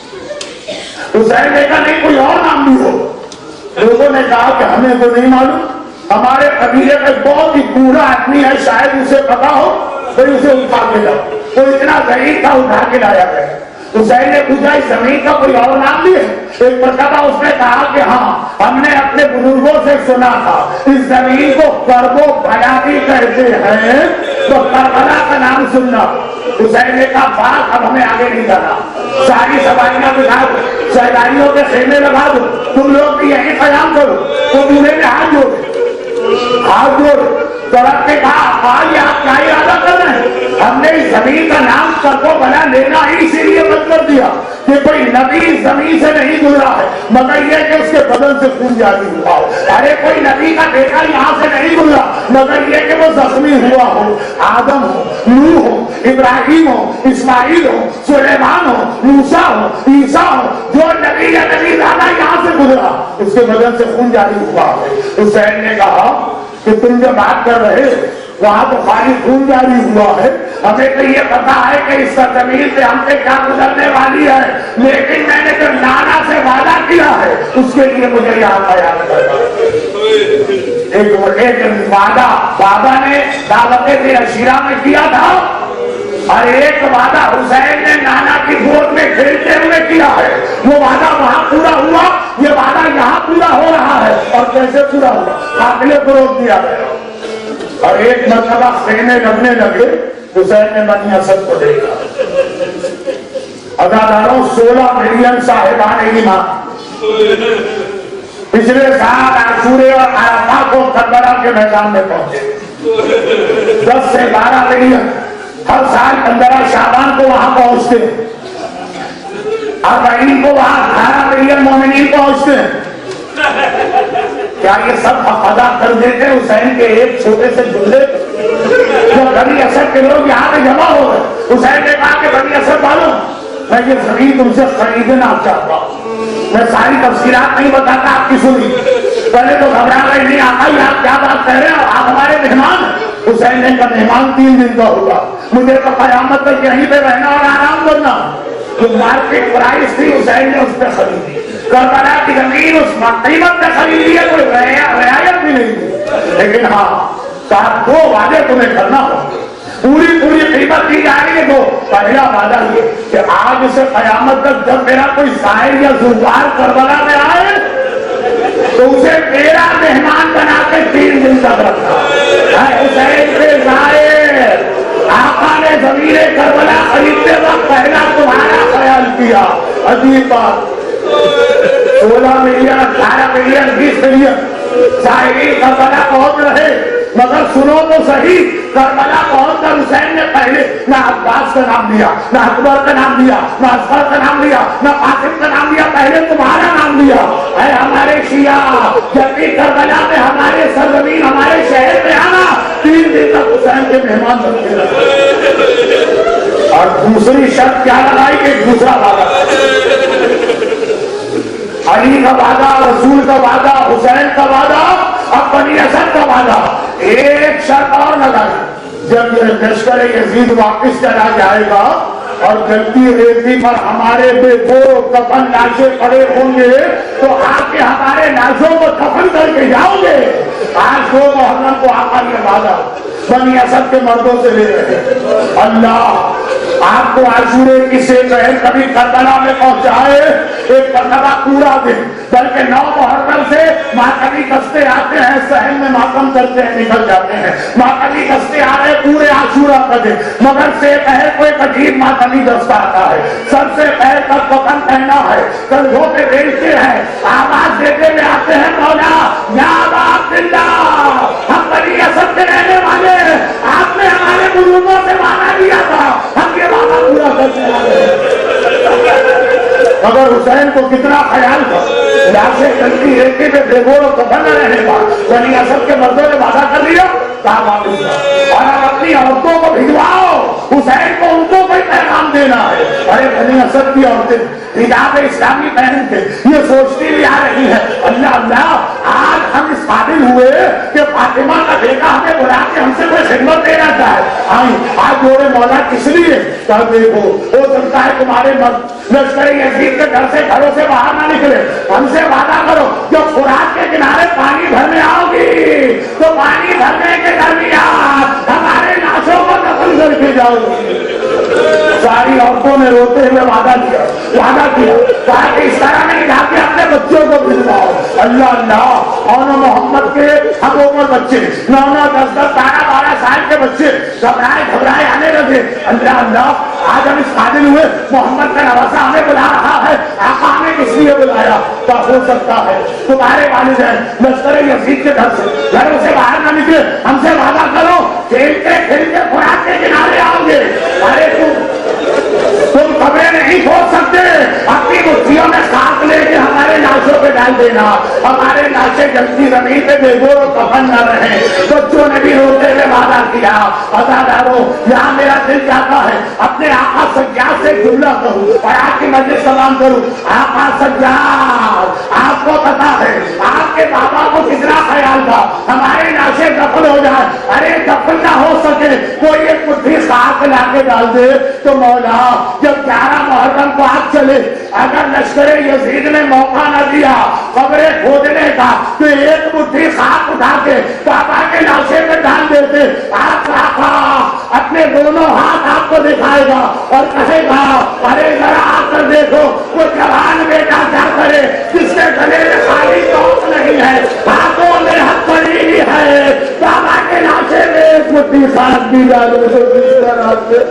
حسین نے کہا نہیں کوئی اور نام بھی ہوگا. لوگوں نے کہا کہ ہمیں تو نہیں معلوم. ہمارے قبیلے میں بہت ہی بوڑھا آدمی ہے شاید اسے پتا ہو کوئی اسے اٹھا کے لاؤ. تو اتنا ضعیف تھا اٹھا کے لایا گیا. حسین نے پوچھا اس زمین کا کوئی اور نام بھی ہے. ایک مرتبہ اس نے کہا کہ ہاں ہم نے اپنے بزرگوں سے سنا تھا اس زمین کو کرب و بیابی کہتے ہیں تو کربلا کا نام سننا. حسین نے کہا بات اب ہمیں آگے نہیں جانا. ساری سواریاں بٹھا دو سہداریوں کے خیمے لگا دو تم لوگ بھی یہی قیام کرو. تو بوڑھے نے ہاتھ جوڑ تو رب نے کہا آج آپ کیا ارادہ کر رہے ہیں. ہم نے اس زمین کا نام کرب و بلا لینا ہی اسی لیے بند کر دیا کہ کوئی نبی اس زمین سے نہیں گزرا ہے مگر یہ کہ اس کے بدن سے خون جاری ہوا ہو. ارے کوئی نبی کا بیٹا یہاں سے نہیں گزرا مگر یہ کہ وہ زخمی ہوا ہو. آدم ہو نوح ہو ابراہیم ہو اسماعیل ہو سلیمان ہو موسیٰ ہو عیسیٰ ہو جو نبی یا نبی زیادہ یہاں سے گزرا اس کے بدن سے خون جاری ہوا ہے. حسین نے کہا کہ تم جو بات کر رہے وہاں تو خالی خون جاری ہوا ہے. ہمیں تو یہ پتا ہے کہ اس زمین سے ہم سے کیا گزرنے والی ہے لیکن میں نے جو نانا سے وعدہ کیا ہے اس کے لیے مجھے یاد بیان کرنا. ایک وعدہ بابا نے دعوت عشیرہ میں کیا تھا اور ایک وعدہ حسین نے نانا کی گود میں کھیلتے ہوئے کیا ہے. وہ وعدہ وہاں پورا ہوا یہ وعدہ یہاں پورا ہو رہا ہے. اور کیسے پورا ہوا قافلے کو روک دیا گیا اور ایک مرتبہ خیمے لگنے لگے. حسین نے بنی اسد کو دیکھا. عزاداروں 16 ملین صاحبان ایمان پچھلے سال عاشورے اور عرفہ کو کربلا کے میدان میں پہنچے. 10 سے 12 ملین ہر سال 15 شعبان کو وہاں پہنچتے ہیں. 40 کو وہاں 18 ملین مومنین پہنچتے ہیں. کیا یہ سب حق ادا کر دیتے حسین کے ایک چھوٹے سے جملے جو بنی اسد کے لوگ یہاں پہ جمع ہو گئے. حسین نے کہا کہ بنی اسد والوں میں یہ زمین تم سے خریدنا چاہتا ہوں. میں ساری تفصیلات نہیں بتاتا، آپ کی سنی۔ پہلے تو گھبرا گئے، نہیں آقا یہ آپ کیا بات کہہ رہے ہیں، آپ ہمارے مہمان ہیں۔ حسین نے کہا مہمان 3 دن کا ہوگا، مجھے تو قیامت تک یہیں پہ رہنا اور آرام کرنا۔ جو مارکیٹ پرائز تھی حسین نے اس پہ خریدی، کربلا کی زمین اس قیمت پہ خریدی ہے، کوئی رعایت بھی نہیں دی۔ لیکن ہاں صاحب 2 وعدے تمہیں کرنا ہوگا، پوری قیمت دی جائے گی۔ تو پہلا وعدہ یہ کہ آج سے قیامت تک جب میرا کوئی سائل یا زوار کربلا میں آئے تو اسے میرا مہمان بنا کے 3 دن تک رکھا۔ حسین کے ظاہر آقا نے زمین کربلا خریدتے وقت پہلا تمہارا خیال کیا۔ عجیب بات، 16 ملین 18 ملین 20 ملین ظاہری کربلا پہنچ رہے، مگر سنو تو صحیح، کربلا پہنچ کر حسین نے پہلے نہ عباس کا نام لیا، نہ اکبر کا نام لیا، نہ اصغر کا نام لیا، نہ قاسم کا نام لیا، پہلے تمہارا نام لیا۔ اے ہمارے شیعہ، جب بھی کربلا میں ہمارے سرزمین ہمارے شہر میں آنا، 3 دن تک حسین کے مہمان بنتے رہے۔ اور دوسری شرط کیا لگائی کہ دوسرا وعدہ، علی کا وعدہ، رسول کا وعدہ، حسین کا وعدہ، اب بنی اسد کا وعدہ۔ ایک شرط اور لگائی، جب یہ لشکر یزید واپس چلا جائے گا اور جلتی ریتی پر ہمارے بے دو کفن لاشیں پڑے ہوں گے تو آپ کے ہمارے لاشوں کو کفن کر کے جاؤ گے۔ آج 2 محرم کو آقا یہ وعدہ بنی اسد کے مردوں سے لے رہے ہیں۔ اللہ آپ کو عاشورے کی سے پہل کبھی کربلا میں پہنچائے، ایک مرتبہ پورا دن، بلکہ 9 محرم سے ماتمی دستے آتے ہیں، صحن میں ماتم کرتے ہیں، نکل جاتے ہیں۔ ماتمی دستے آ رہے پورے عاشورہ کا دن، مگر سے پہل کو ایک عجیب ماتمی دستہ آتا ہے۔ سب سے پہل کا کفن پہنا ہے، کندھوں پہ بیچتے ہیں، آواز دیتے ہوئے آتے ہیں، مولا یا ابا عبداللہ، ہم بنی اسد کے رہنے والے ہیں، آپ نے ہمارے بزرگوں سے وعدہ لیا تھا، ہم یہ وعدہ پورا کرتے ہیں۔ مگر حسین کو کتنا خیال تھا، لاشیں چلتی ریتی پہ بے گور و کفن نہ رہنے کا۔ بنی اسد کے مردوں نے وعدہ کر لیا، کہا واپس جاؤ اور اب اپنی عورتوں کو بھجواؤ، حسین کو ان کو کوئی پیغام دینا ہے۔ ارے بنی اسد کی عورتیں حجاب اسلامی پہن کے یہ سوچتی بھی آ رہی ہے، اللہ اللہ آج ہم اس قابل ہوئے کہ فاطمہ کا بیٹا ہمیں بلا کے ہم سے کوئی خدمت دینا چاہے، آئیں آج جوڑے مولا کس لیے؟ کہا دیکھو ہو سکتا ہے تمہارے مرد لشکر یزید کے گھروں سے باہر نہ نکلے، ہم سے وعدہ کرو جب فرات کے کنارے پانی بھرنے آؤ گی تو پانی بھرنے کے درمیان ہمارے لاشوں کو دفن کر کے جاؤ گی۔ ساری عورتوں نے روتے ہوئے وعدہ کیا، کہا کہ اس طرح نہیں جا کے اپنے بچوں کو بھجواؤ۔ اللہ اللہ، اور محمد کے ہم عمر بچے 9 9 10 10 12 12 سال کے بچے گھبرائے آنے لگے۔ اللہ اللہ، آج ہم اس قابل ہوئے محمد کا نواسا ہمیں بلا رہا ہے، آقا ہمیں کس لیے بلایا؟ تو ہو سکتا ہے تمہارے والدین لشکر یزید کے گھروں سے باہر نہ نکلے، ہم سے وعدہ کرو کھیلتے کھیلتے فرات کے کنارے آؤ گے۔ ارے تم قبریں نہیں کھود سکتے، اپنی مٹھیوں میں خاک لے کے ہمارے لاشوں پہ ڈال دینا، ہمارے لاشیں جلتی زمین پہ بے گور و کفن نہ رہے۔ بچوں نے بھی روتے ہوئے وعدہ کیا، عزادارو یہاں میرا دل چاہتا ہے اپنے آقا سجاد سے جملہ کروں اور آپ کی مجلس سلام کروں۔ آقا سجاد، آپ کو پتا ہے آپ کے بابا کو کتنا خیال تھا ہمارے لاشیں دفن ہو جائے، ارے دفن نہ ہو سکے کوئی ایک مٹھی خاک لا کے ڈال دے تو مولا جب 11 محرم کو آگ چلے، اگر لشکر یزید نے موقع نہ دیا قبریں کھودنے کا تو ایک مٹھی خاک اٹھا کے بابا کے لاشے پہ ڈال دیتے۔ آپ آقا اپنے دونوں ہاتھ آپ کو دکھائے گا اور کہے گا ارے ذرا آ کر دیکھو وہ جوان بیٹا کیا کرے جس کے گلے میں خالی توپ نہیں ہے، ہاتھوں میں ہتھیلی ہے، بابا کے لاشے میں ایک مٹھی خاک دی جا دے تو کس طرح سے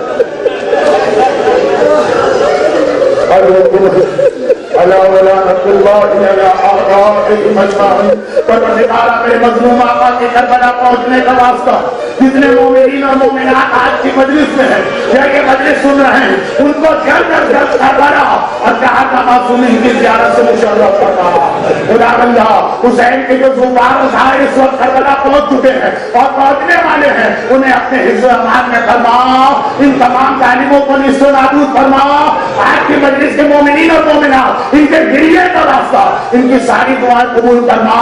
میرے مظلوم آقا کے کربلا پہنچنے کا واسطہ جتنے مومنین اور مومنات آج کی مجلس میں ہیں یا یہ مجلس سن رہے ہیں ان کو جلد از جلد کربلا اور جہاں کا معصومین کی زیارت سے مشرف کرنا۔ خدا بندہ حسین کے جو زوار ظاہر اس وقت کربلا پہنچ چکے ہیں اور پہنچنے والے ہیں انہیں اپنے حفظ و امان میں فرما، ان تمام ظالموں کو نیست و نابود فرما۔ آج کی کی مجلس کے مومنین اور مومنات، ان کے گریے کا راستہ، ان کی ساری دعائیں قبول فرما،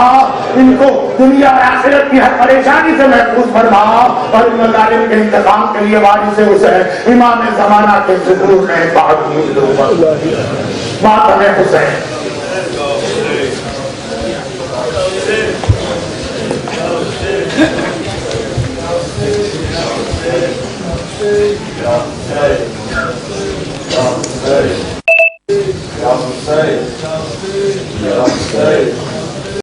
ان کو دنیا اور آخرت کی ہر پریشانی سے محفوظ فرما، اور ان مظالم کے انتقام کے لیے وارث حسین امام زمانہ کے ظہور میں ماتم حسین